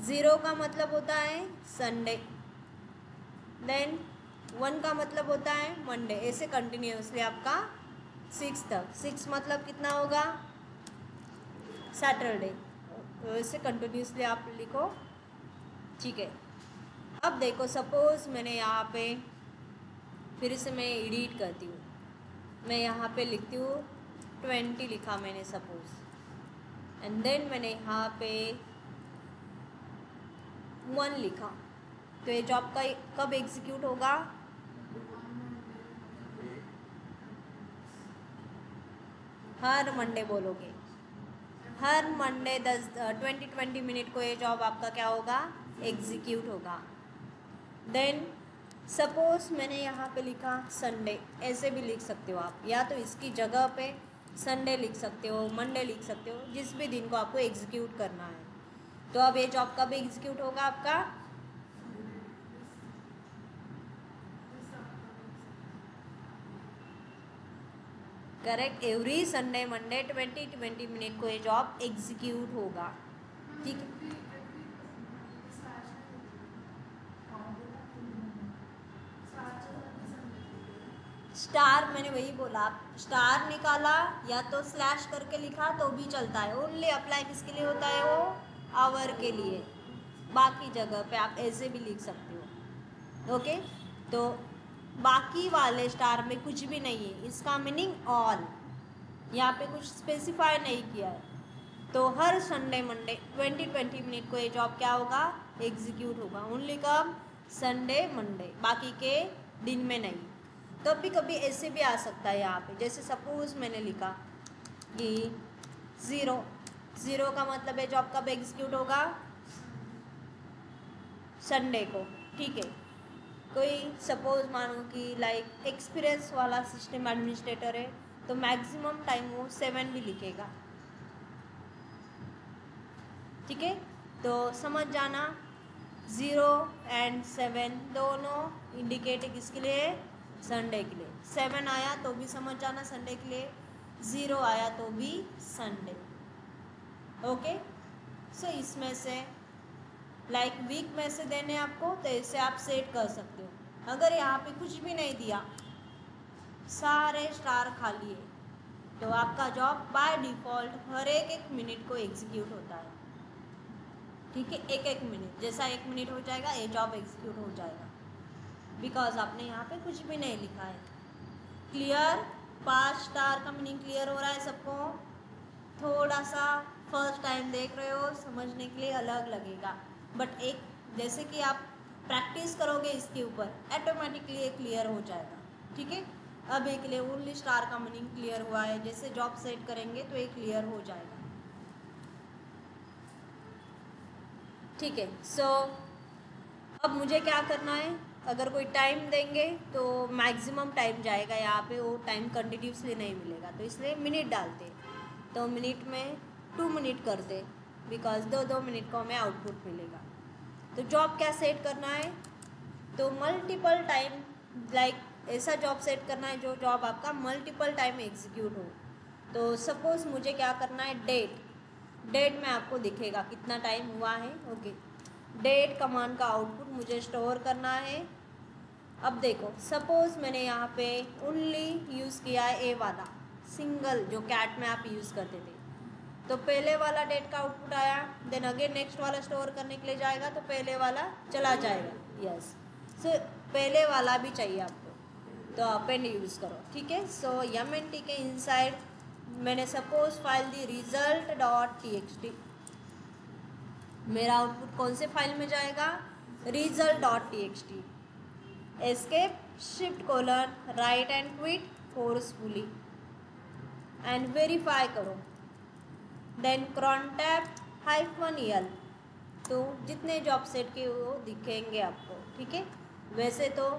Speaker 1: 0 का मतलब होता है संडे, देन 1 का मतलब होता है मंडे, ऐसे कंटिन्यूसली आपका 6 तक। 6 मतलब कितना होगा? सैटरडे। वैसे कंटिन्यूसली आप लिखो, ठीक है। अब देखो सपोज मैंने यहाँ पे फिर से मैं एडिट करती हूँ, मैं यहाँ पे लिखती हूँ 20 लिखा मैंने सपोज, एंड देन मैंने यहाँ पे 1 लिखा, तो ये जॉब का कब एग्जीक्यूट होगा? हर मंडे बोलोगे, हर मंडे 20 मिनट को ये जॉब आपका क्या होगा? एग्जीक्यूट होगा। देन सपोज मैंने यहाँ पे लिखा संडे, ऐसे भी लिख सकते हो आप, या तो इसकी जगह पे संडे लिख सकते हो, मंडे लिख सकते हो, जिस भी दिन को आपको एग्जीक्यूट करना है। तो अब ये जॉब कब एग्जीक्यूट होगा आपका? Correct, every Sunday Monday 20 minute को ये जॉब एग्जीक्यूट होगा, ठीक है। स्टार मैंने वही बोला, स्टार निकाला या तो स्लैश करके लिखा तो भी चलता है, ओनली अप्लाई किसके लिए होता है? वो आवर के लिए, बाकी जगह पे आप ऐसे भी लिख सकते हो। ओके, तो बाकी वाले स्टार में कुछ भी नहीं है, इसका मीनिंग ऑल। यहाँ पे कुछ स्पेसिफाई नहीं किया है। तो हर संडे मंडे 20-20 मिनट को ये जॉब क्या होगा, एग्जीक्यूट होगा। ओनली कब, संडे मंडे, बाकी के दिन में नहीं। कभी कभी ऐसे भी आ सकता है यहाँ पे, जैसे सपोज मैंने लिखा कि 0 का मतलब है जॉब कब एग्जीक्यूट होगा, संडे को। ठीक है, कोई सपोज मानो कि लाइक एक्सपीरियंस वाला सिस्टम एडमिनिस्ट्रेटर है, तो मैक्सिमम टाइम वो 7 भी लिखेगा। ठीक है, तो समझ जाना 0 एंड 7 दोनों इंडिकेट किसके लिए, संडे के लिए। 7 आया तो भी समझ जाना संडे के लिए, 0 आया तो भी संडे। ओके, सो इसमें से लाइक वीक में से देने आपको, तो इसे आप सेट कर सकते हो। अगर यहाँ पे कुछ भी नहीं दिया, सारे स्टार खाली है, तो आपका जॉब बाय डिफ़ॉल्ट हर एक मिनट को एग्जीक्यूट होता है। ठीक है, एक मिनट, जैसा 1 मिनट हो जाएगा ये जॉब एग्जीक्यूट हो जाएगा, बिकॉज आपने यहाँ पे कुछ भी नहीं लिखा है। क्लियर, 5 स्टार का मीनिंग क्लियर हो रहा है सबको? थोड़ा सा फर्स्ट टाइम देख रहे हो, समझने के लिए अलग लगेगा, बट एक जैसे कि आप प्रैक्टिस करोगे इसके ऊपर, ऑटोमेटिकली ये क्लियर हो जाएगा। ठीक है, अब एक लिए ओनली स्टार का मीनिंग क्लियर हुआ है, जैसे जॉब सेट करेंगे तो ये क्लियर हो जाएगा। ठीक है, सो अब मुझे क्या करना है, अगर कोई टाइम देंगे तो मैक्सिमम टाइम जाएगा यहाँ पे, वो टाइम कंटिन्यूसली नहीं मिलेगा, तो इसलिए मिनट डालते। तो मिनट में 2 मिनट करते, बिकॉज 2-2 मिनट को हमें आउटपुट मिलेगा। तो जॉब क्या सेट करना है, तो मल्टीपल टाइम, लाइक ऐसा जॉब सेट करना है जो जॉब आपका मल्टीपल टाइम एग्जीक्यूट हो। तो सपोज मुझे क्या करना है, डेट में आपको दिखेगा कितना टाइम हुआ है। ओके, डेट कमांड का आउटपुट मुझे स्टोर करना है। अब देखो, सपोज मैंने यहाँ पे ओनली यूज़ किया है ए वाला सिंगल, जो कैट में आप यूज़ करते थे, तो पहले वाला डेट का आउटपुट आया, देन अगेन नेक्स्ट वाला स्टोर करने के लिए जाएगा तो पहले वाला चला जाएगा। यस, सो पहले वाला भी चाहिए आपको, तो अपेंड यूज़ करो। ठीक है, सो MNT के इनसाइड मैंने सपोज फाइल दी result.txt, मेरा आउटपुट कौन से फाइल में जाएगा, result.txt। Escape shift colon right and quit forcefully and verify करो, देन crontab-l, तो जितने जॉब सेट के वो दिखेंगे आपको। ठीक है, वैसे तो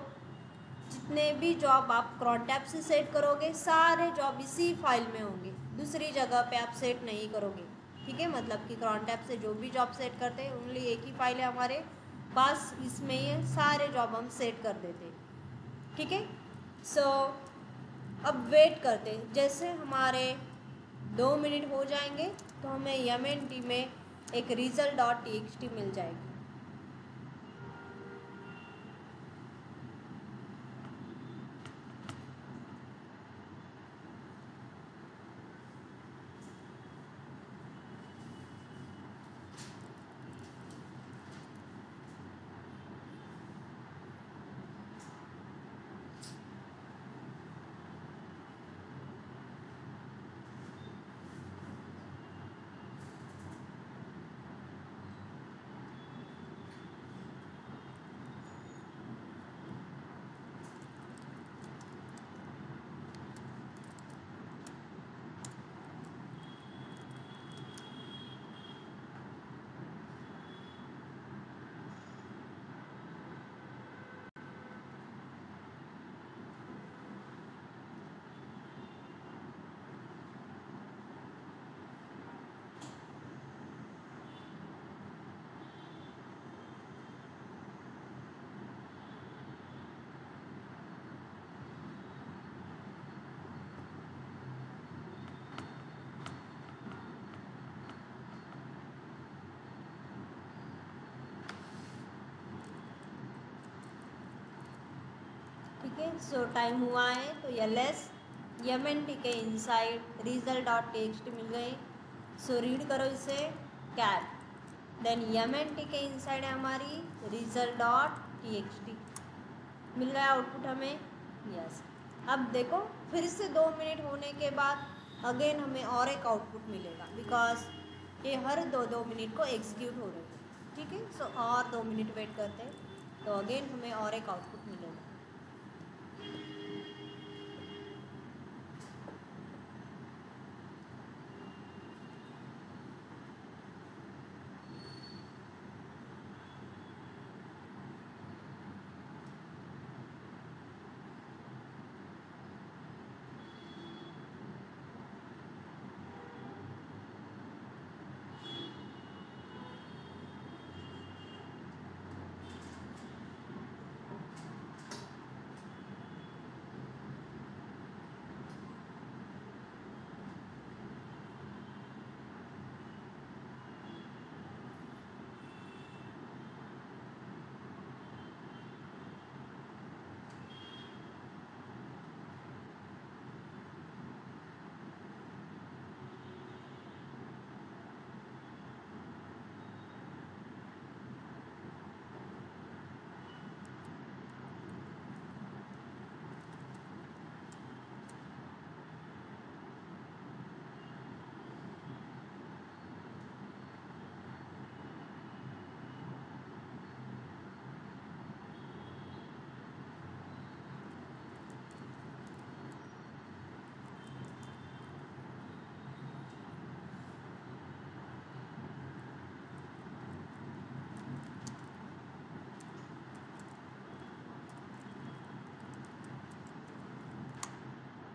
Speaker 1: जितने भी जॉब आप crontab से सेट करोगे सारे जॉब इसी फाइल में होंगे, दूसरी जगह पे आप सेट नहीं करोगे। ठीक है, मतलब कि crontab से जो भी जॉब सेट करते हैं ओनली एक ही फाइल है हमारे पास, इसमें ये सारे जॉब हम सेट कर देते। ठीक है, सो अब वेट करते, जैसे हमारे 2 मिनट हो जाएंगे तो हमें MNT में एक result.txt मिल जाएगी। ठीक है, सो टाइम हुआ है तो ls MNT के इनसाइड result.txt मिल गई। सो रीड करो इसे कैट, देन MNT के इनसाइड है हमारी result.txt। मिल गया आउटपुट हमें, यस। अब देखो फिर से 2 मिनट होने के बाद अगेन हमें और एक आउटपुट मिलेगा, बिकॉज ये हर 2-2 मिनट को एग्जीक्यूट हो रही है, ठीक है। सो और 2 मिनट वेट करते हैं तो अगेन हमें और एक आउटपुट मिलेगा।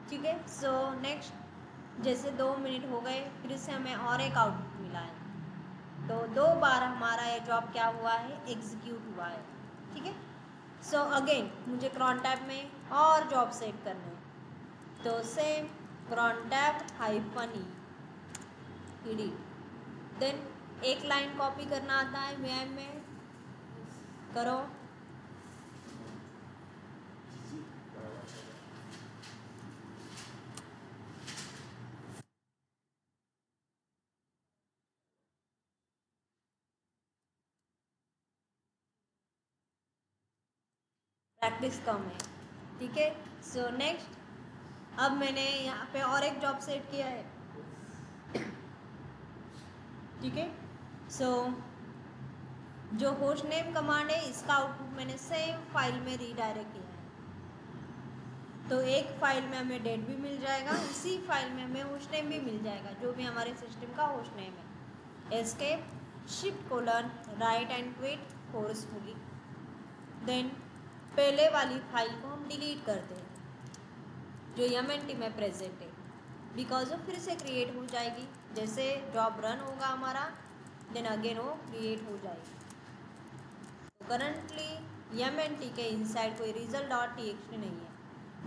Speaker 1: ठीक है। सो नेक्स्ट जैसे 2 मिनट हो गए, फिर से हमें और एक आउटपुट मिला है, तो 2 बार हमारा ये जॉब क्या हुआ है, एग्जीक्यूट हुआ है, ठीक है। सो अगेन मुझे cron टैब में और जॉब सेट करना है, तो same cron tab -e edit, then एक लाइन कॉपी करना आता है vim में, करो। प्रैक्टिस कम है, ठीक है। सो नेक्स्ट अब मैंने यहाँ पे और एक जॉब सेट किया है, ठीक है। सो जो होस्ट नेम कमांड है इसका आउटपुट मैंने सेम फाइल में रीडायरेक्ट किया है, तो एक फाइल में हमें डेट भी मिल जाएगा, उसी फाइल में हमें होस्ट नेम भी मिल जाएगा, जो भी हमारे सिस्टम का होस्ट नेम है। Escape shift: write and quit forcefully, then पहले वाली फाइल को हम डिलीट करते हैं जो mnt में प्रेजेंट है, बिकॉज वो फिर से क्रिएट हो जाएगी, जैसे जॉब रन होगा हमारा देन अगेन वो क्रिएट हो जाएगी। तो करंटली mnt के इनसाइड कोई result.txt नहीं है,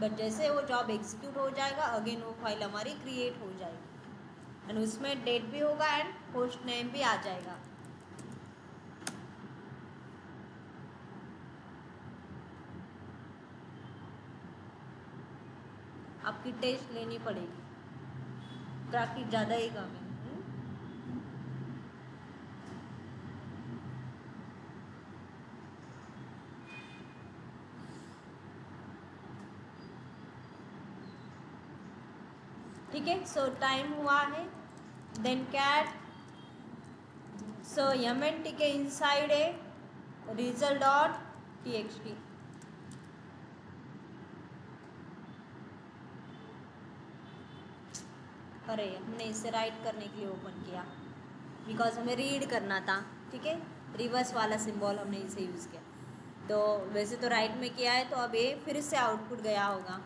Speaker 1: बट जैसे वो जॉब एग्जीक्यूट हो जाएगा अगेन वो फाइल हमारी क्रिएट हो जाएगी एंड उसमें डेट भी होगा एंड होस्ट नेम भी आ जाएगा। आपकी टेस्ट लेनी पड़ेगी, प्रैक्टिस ज़्यादा ही कम है। ठीक है। सो टाइम हुआ है, देन कैट, सो mnt के इनसाइड है result.txt, अरे हमने इसे राइट करने के लिए ओपन किया बिकॉज हमें रीड करना था, ठीक है। रिवर्स वाला सिंबल हमने इसे यूज़ किया, तो वैसे तो राइट में किया है, तो अब ये फिर से आउटपुट गया होगा।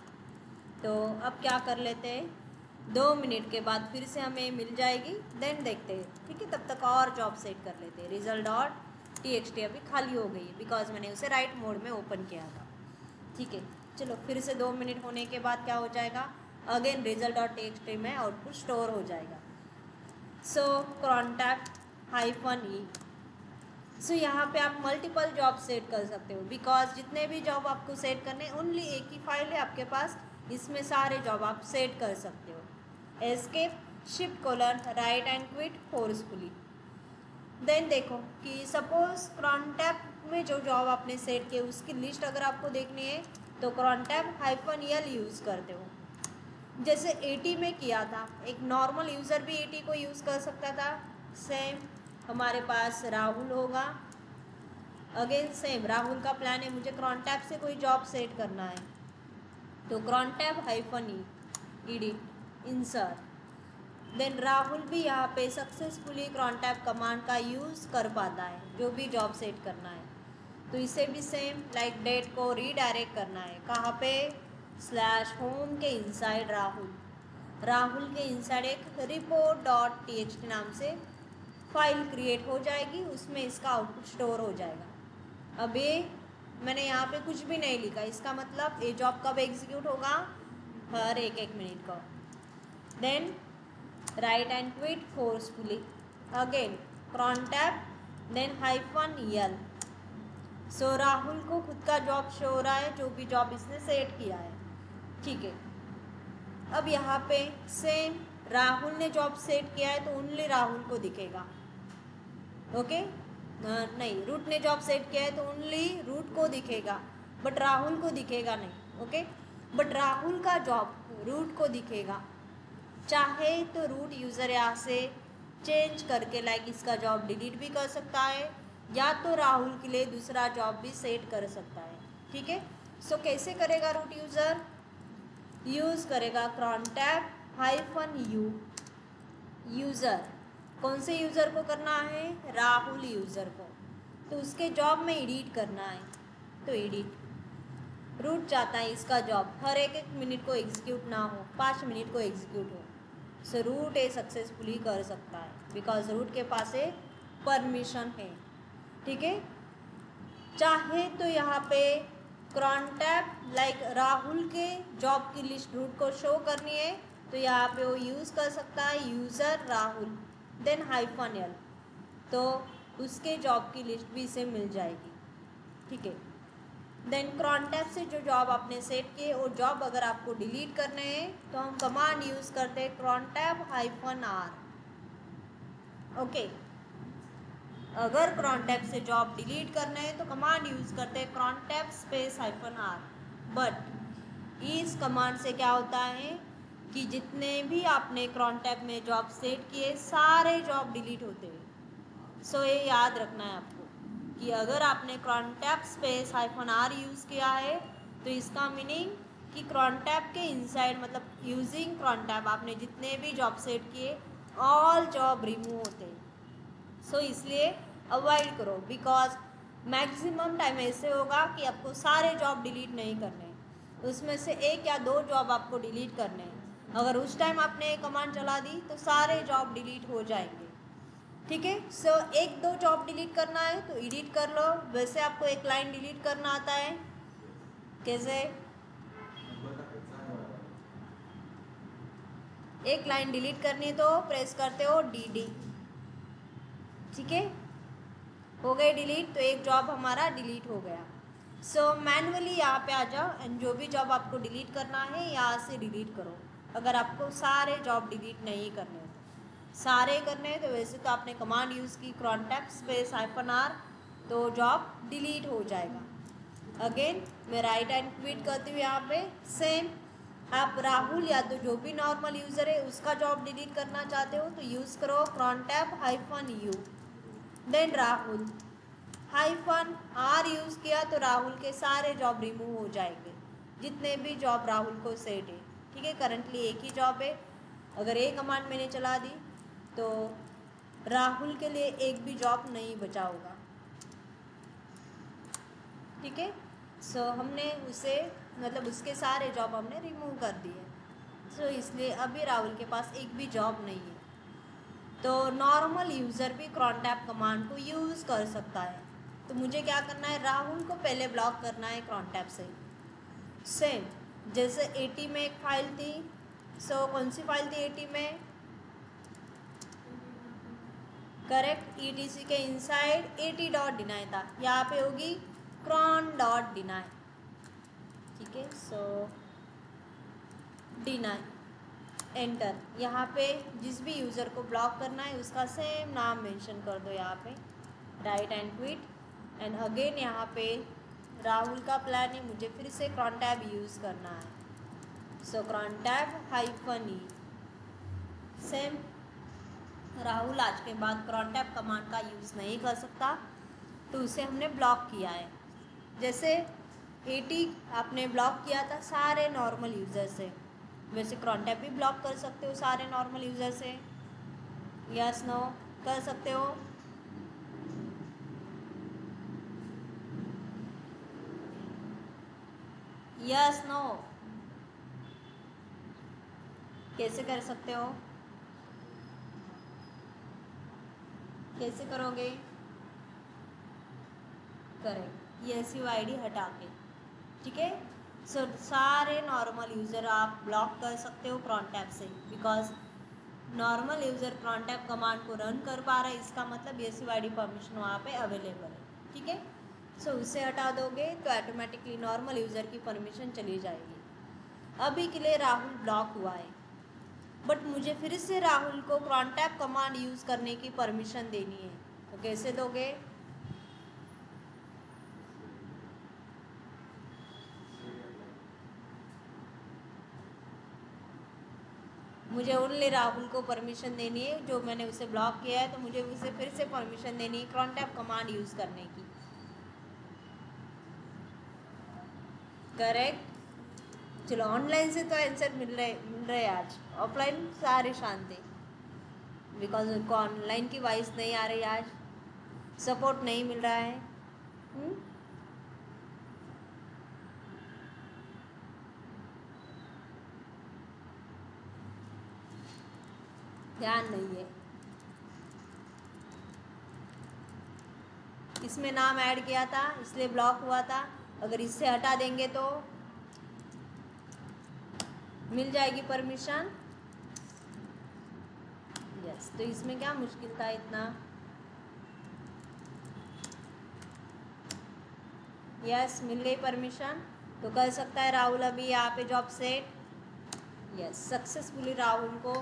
Speaker 1: तो अब क्या कर लेते हैं, 2 मिनट के बाद फिर से हमें मिल जाएगी, देन देखते हैं, ठीक है। तब तक और जॉब सेट कर लेते हैं। result.txt अभी खाली हो गई है बिकॉज मैंने उसे राइट मोड में ओपन किया था, ठीक है। चलो फिर से 2 मिनट होने के बाद क्या हो जाएगा, अगेन result.txt में आउटपुट स्टोर हो जाएगा। सो contact -e, सो यहाँ पे आप मल्टीपल जॉब सेट कर सकते हो, बिकॉज जितने भी जॉब आपको सेट करने ओनली एक ही फाइल है आपके पास, इसमें सारे जॉब आप सेट कर सकते हो। Escape shift: write and quit forcefully, then देखो कि सपोज cron टैब में जो जॉब आपने सेट किए उसकी लिस्ट अगर आपको देखनी है तो cron tab -l यूज़ करते हो। जैसे 80 में किया था, एक नॉर्मल यूज़र भी 80 को यूज़ कर सकता था। सेम हमारे पास राहुल होगा, अगेन सेम राहुल का प्लान है, मुझे cron tab से कोई जॉब सेट करना है तो cron tab -e edit insert. Then Rahul भी यहाँ पे सक्सेसफुली cron tab कमांड का यूज़ कर पाता है जो भी जॉब सेट करना है। तो इसे भी सेम लाइक डेट को रीडायरेक्ट करना है कहाँ पे, /home के इनसाइड राहुल के इनसाइड एक report.txt नाम से फाइल क्रिएट हो जाएगी, उसमें इसका आउटपुट स्टोर हो जाएगा। अब ये मैंने यहाँ पे कुछ भी नहीं लिखा, इसका मतलब ये जॉब कब एग्जीक्यूट होगा, हर एक मिनट का। Then write and quit forcefully, again cron tab then -l। So Rahul को खुद का जॉब शो हो रहा है जो भी जॉब इसने सेट किया है, ठीक है। अब यहाँ पे सेम राहुल ने जॉब सेट किया है तो ओनली राहुल को दिखेगा, ओके। नहीं, रूट ने जॉब सेट किया है तो ओनली रूट को दिखेगा बट राहुल को दिखेगा नहीं, ओके। बट राहुल का जॉब रूट को दिखेगा, चाहे तो रूट यूज़र यहाँ से चेंज करके लाइक इसका जॉब डिलीट भी कर सकता है या तो राहुल के लिए दूसरा जॉब भी सेट कर सकता है, ठीक है। सो कैसे करेगा रूट यूज़र, यूज़ करेगा cron tab -u यूज़र। कौन से यूज़र को करना है, राहुल यूज़र को, तो उसके जॉब में एडिट करना है तो एडिट। रूट चाहता है इसका जॉब हर एक मिनट को एग्जीक्यूट ना हो, 5 मिनट को एग्जीक्यूट हो। सो रूट ये सक्सेसफुली कर सकता है बिकॉज रूट के पास एक परमिशन है, ठीक है। चाहे तो यहाँ पे cron tab लाइक राहुल के जॉब की लिस्ट रूट को शो करनी है तो यहाँ पे वो यूज़ कर सकता है यूज़र राहुल देन -l, तो उसके जॉब की लिस्ट भी इसे मिल जाएगी, ठीक है। देन cron tab से जो जॉब आपने सेट किए वो जॉब अगर आपको डिलीट करने हैं तो हम कमांड यूज़ करते हैं cron tab -r, ओके। अगर cron tab से जॉब डिलीट करना है तो कमांड यूज़ करते हैं cron tab -r। बट इस कमांड से क्या होता है कि जितने भी आपने cron tab में जॉब सेट किए सारे जॉब डिलीट होते हैं। सो ये याद रखना है आपको कि अगर आपने cron tab -r यूज़ किया है तो इसका मीनिंग कि cron tab के इनसाइड मतलब यूजिंग cron tab आपने जितने भी जॉब सेट किए ऑल जॉब रिमूव होते हैं। सो इसलिए अवॉइड करो बिकॉज मैक्सिमम टाइम ऐसे होगा कि आपको सारे जॉब डिलीट नहीं करने हैं, उसमें से 1 या 2 जॉब आपको डिलीट करने हैं। अगर उस टाइम आपने कमांड चला दी तो सारे जॉब डिलीट हो जाएंगे, ठीक है। सो 1-2 जॉब डिलीट करना है तो एडिट कर लो। वैसे आपको एक लाइन डिलीट करना आता है, कैसे, एक लाइन डिलीट करनी है तो प्रेस करते हो dd, ठीक है। हो गए डिलीट, तो एक जॉब हमारा डिलीट हो गया। सो मैनुअली यहाँ पे आ जाओ एंड जो भी जॉब आपको डिलीट करना है यहाँ से डिलीट करो। अगर आपको सारे जॉब डिलीट नहीं करने हैं तो सारे करने हैं तो वैसे तो आपने कमांड यूज़ की cron tab -r तो जॉब डिलीट हो जाएगा। अगेन मैं राइट एंड क्विट करती हूँ, यहाँ पे सेम आप राहुल या तो जो भी नॉर्मल यूज़र है उसका जॉब डिलीट करना चाहते हो तो यूज़ करो cron tab -u then Rahul -r use किया तो राहुल के सारे जॉब रिमूव हो जाएंगे जितने भी जॉब राहुल को सेट है, ठीक है। करंटली एक ही जॉब है, अगर एक कमांड मैंने चला दी तो राहुल के लिए एक भी जॉब नहीं बचा होगा, ठीक है। सो हमने उसे मतलब उसके सारे जॉब हमने रिमूव कर दिए। सो इसलिए अभी राहुल के पास एक भी जॉब नहीं है। तो नॉर्मल यूज़र भी cron tab कमांड को यूज़ कर सकता है। तो मुझे क्या करना है, राहुल को पहले ब्लॉक करना है cron tab से। सेम जैसे 80 में एक फाइल थी, सो कौन सी फाइल थी 80 में, करेक्ट, etc के इनसाइड 80.deny था, यहाँ पे होगी cron.deny, ठीक है। सो deny एंटर, यहाँ पे जिस भी यूज़र को ब्लॉक करना है उसका सेम नाम मेंशन कर दो, यहाँ पे right and quit and again यहाँ पे राहुल का प्लान है, मुझे फिर से cron tab यूज़ करना है। सो cron tab -e। Same Rahul आज के बाद cron tab कमांड का यूज़ नहीं कर सकता, तो उसे हमने ब्लॉक किया है। जैसे 80 आपने ब्लॉक किया था सारे नॉर्मल यूज़र से, वैसे cron tab भी ब्लॉक कर सकते हो सारे नॉर्मल यूज़र से। यस नो कर सकते हो? यस नो कैसे कर सकते हो? कैसे करोगे? करेक्ट, यस यू ID हटा के, ठीक है। सो सारे नॉर्मल यूज़र आप ब्लॉक कर सकते हो cron tab से, because normal user cron tab command को रन कर पा रहा है, इसका मतलब यस यू ID परमिशन वहाँ पे अवेलेबल है, ठीक है। सो उसे हटा दोगे तो ऑटोमेटिकली नॉर्मल यूज़र की परमिशन चली जाएगी। अभी के लिए राहुल ब्लॉक हुआ है, बट मुझे फिर से राहुल को cron tab कमांड यूज़ करने की परमिशन देनी है, तो कैसे दोगे? मुझे ओनली राहुल को परमिशन देनी है, जो मैंने उसे ब्लॉक किया है, तो मुझे उसे फिर से परमिशन देनी है cron tab कमांड यूज़ करने की। करेक्ट। चलो ऑनलाइन से तो आंसर मिल रहे आज, ऑफलाइन सारे शांत थे, बिकॉज उनको ऑनलाइन की वॉइस नहीं आ रही, आज सपोर्ट नहीं मिल रहा है। ध्यान नहीं है, इसमें नाम ऐड किया था इसलिए ब्लॉक हुआ था, अगर इससे हटा देंगे तो मिल जाएगी परमिशन। यस, तो इसमें क्या मुश्किल था इतना? यस, मिल गई परमिशन, तो कर सकता है राहुल अभी यहाँ पे job set. Yes, successfully Rahul को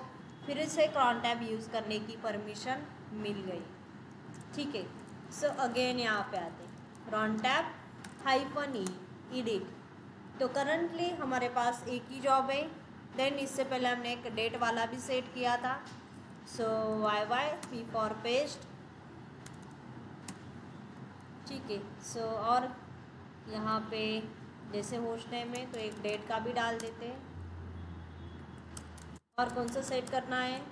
Speaker 1: फिर से cron tab यूज़ करने की परमिशन मिल गई, ठीक है। सो अगेन यहाँ पे आते cron tab -e एडिट। तो करंटली हमारे पास एक ही जॉब है, देन इससे पहले हमने एक डेट वाला भी सेट किया था। सो P फॉर पेस्ट, ठीक है। सो और यहाँ पे जैसे होस्ट नेम में तो एक डेट का भी डाल देते हैं। और कौन सा सेट करना है?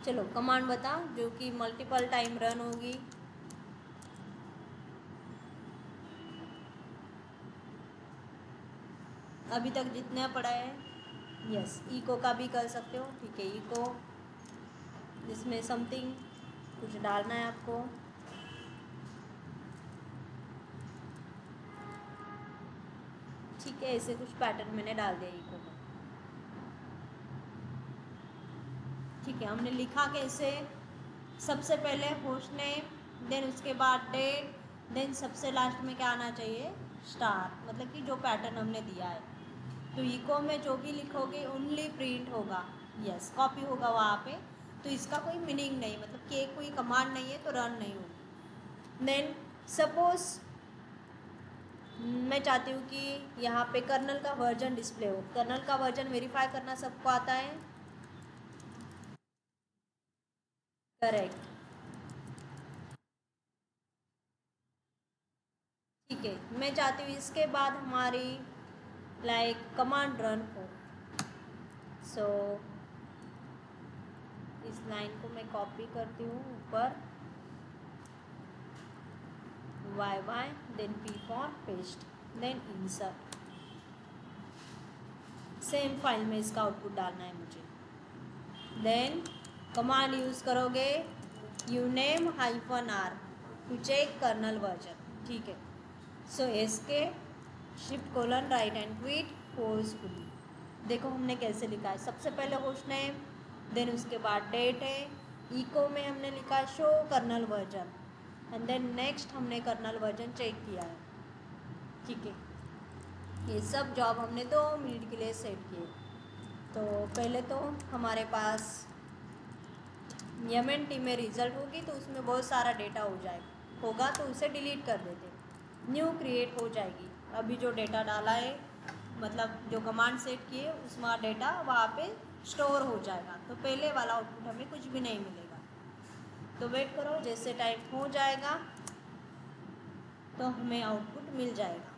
Speaker 1: चलो कमांड बता जो कि मल्टीपल टाइम रन होगी। अभी तक जितना पड़ा है, यस, इको का भी कर सकते हो, ठीक है। इको जिसमें समथिंग कुछ डालना है आपको, ठीक है। ऐसे कुछ पैटर्न मैंने डाल दिया इको में, ठीक है। हमने लिखा कैसे? सबसे पहले होस्ट नेम, देन उसके बाद डेट, देन सबसे लास्ट में क्या आना चाहिए? स्टार, मतलब कि जो पैटर्न हमने दिया है। तो इको में जो भी लिखोगे ओनली प्रिंट होगा, यस, कॉपी होगा वहाँ पे, तो इसका कोई मीनिंग नहीं, मतलब कि कोई कमांड नहीं है तो रन नहीं होगी। देन सपोज मैं चाहती हूँ कि यहाँ पे कर्नल का वर्जन डिस्प्ले हो, कर्नल का वर्जन वेरीफाई करना सबको आता है? करेक्ट, ठीक है। मैं चाहती हूँ इसके बाद हमारी कमांड रन हो। सो इस लाइन को मैं कॉपी करती हूँ ऊपर, y then P for paste, then insert. Same file में इसका आउटपुट डालना है मुझे। देन कमांड यूज़ करोगे uname -r to check kernel version, ठीक है। So Esc shift : write and tweet forcefully. देखो हमने कैसे लिखा है, सबसे पहले होस्ट नेम, देन उसके बाद डेट है, इको में हमने लिखा show kernel version, and then next हमने कर्नल वर्जन चेक किया है, ठीक है। ये सब जॉब हमने 2 मिनट के लिए सेट किए। तो पहले तो हमारे पास MNT में रिज़ल्ट होगी तो उसमें बहुत सारा डेटा हो जाएगा, होगा तो उसे डिलीट कर देते, न्यू क्रिएट हो जाएगी। अभी जो डेटा डाला है, मतलब जो कमांड सेट किए उसमें डेटा वहाँ पे स्टोर हो जाएगा, तो पहले वाला आउटपुट हमें कुछ भी नहीं मिलेगा। तो वेट करो, जैसे टाइम हो जाएगा तो हमें आउटपुट मिल जाएगा।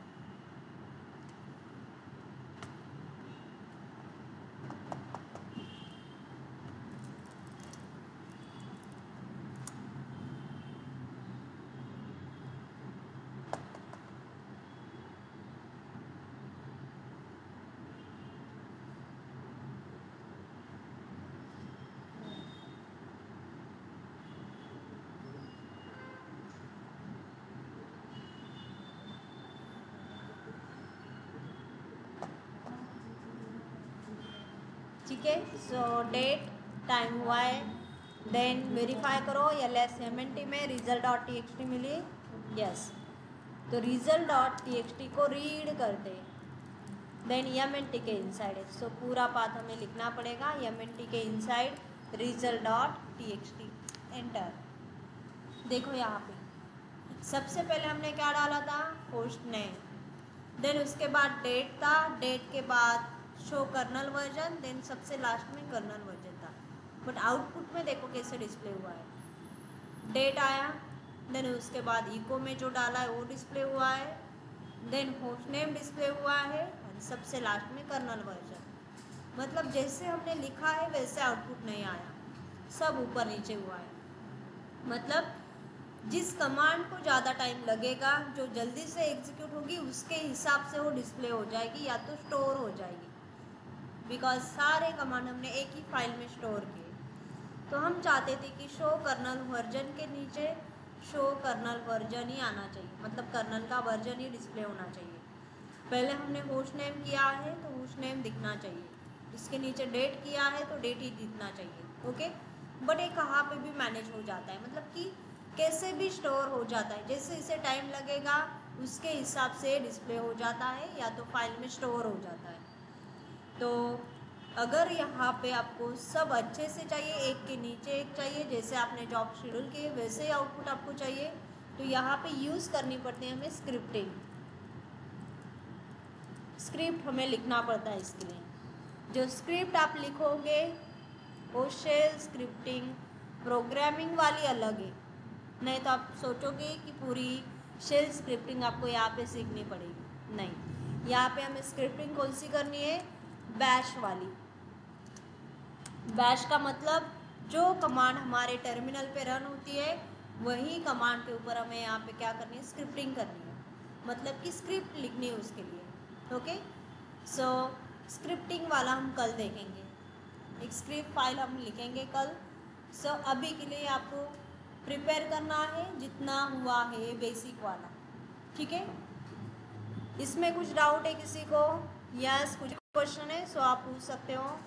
Speaker 1: ठीक है, सो डेट टाइम हुआ है, देन वेरीफाई करो LSMNT में result.txt मिली, यस। तो result.txt को रीड करते, देन MNT के इनसाइड है, सो पूरा पाथ हमें लिखना पड़ेगा MNT के इनसाइड result.txt, एंटर। देखो यहाँ पे सबसे पहले हमने क्या डाला था, होस्ट नेम, देन उसके बाद डेट था, डेट के बाद शो कर्नल वर्जन, देन सबसे लास्ट में कर्नल वर्जन था। बट आउटपुट में देखो कैसे डिस्प्ले हुआ है, डेट आया, देन उसके बाद इको में जो डाला है वो डिस्प्ले हुआ है, देन होस्ट नेम डिस्प्ले हुआ है, और सबसे लास्ट में कर्नल वर्जन। मतलब जैसे हमने लिखा है वैसे आउटपुट नहीं आया, सब ऊपर नीचे हुआ है। मतलब जिस कमांड को ज़्यादा टाइम लगेगा, जो जल्दी से एग्जीक्यूट होगी, उसके हिसाब से वो डिस्प्ले हो जाएगी या तो स्टोर हो जाएगी, बिकॉज सारे कमांड हमने एक ही फाइल में स्टोर किए। तो हम चाहते थे कि शो कर्नल वर्जन के नीचे शो कर्नल वर्जन ही आना चाहिए, मतलब कर्नल का वर्जन ही डिस्प्ले होना चाहिए। पहले हमने होस्ट नेम किया है तो होस्ट नेम दिखना चाहिए, इसके नीचे डेट किया है तो डेट ही दिखना चाहिए, ओके। बट ये कहाँ पे भी मैनेज हो जाता है, मतलब कि कैसे भी स्टोर हो जाता है, जैसे इसे टाइम लगेगा उसके हिसाब से डिस्प्ले हो जाता है या तो फाइल में स्टोर हो जाता है। तो अगर यहाँ पे आपको सब अच्छे से चाहिए, एक के नीचे एक चाहिए, जैसे आपने जॉब शेड्यूल किए वैसे ही आउटपुट आपको चाहिए, तो यहाँ पे यूज़ करनी पड़ती है हमें स्क्रिप्टिंग। स्क्रिप्ट हमें लिखना पड़ता है इसके लिए। जो स्क्रिप्ट आप लिखोगे वो शेल स्क्रिप्टिंग प्रोग्रामिंग वाली अलग है, नहीं तो आप सोचोगे कि पूरी शेल स्क्रिप्टिंग आपको यहाँ पे सीखनी पड़ेगी, नहीं। यहाँ पे हमें स्क्रिप्टिंग कौन सी करनी है, बैश वाली। बैश का मतलब जो कमांड हमारे टर्मिनल पे रन होती है वही कमांड के ऊपर हमें यहाँ पे क्या करनी है, स्क्रिप्टिंग करनी है, मतलब कि स्क्रिप्ट लिखनी है उसके लिए, ओके। सो स्क्रिप्टिंग वाला हम कल देखेंगे, एक स्क्रिप्ट फाइल हम लिखेंगे कल। सो अभी के लिए आपको प्रिपेयर करना है जितना हुआ है बेसिक वाला, ठीक है। इसमें कुछ डाउट है किसी को, यस कुछ क्वेश्चन है सो आप पूछ सकते हो।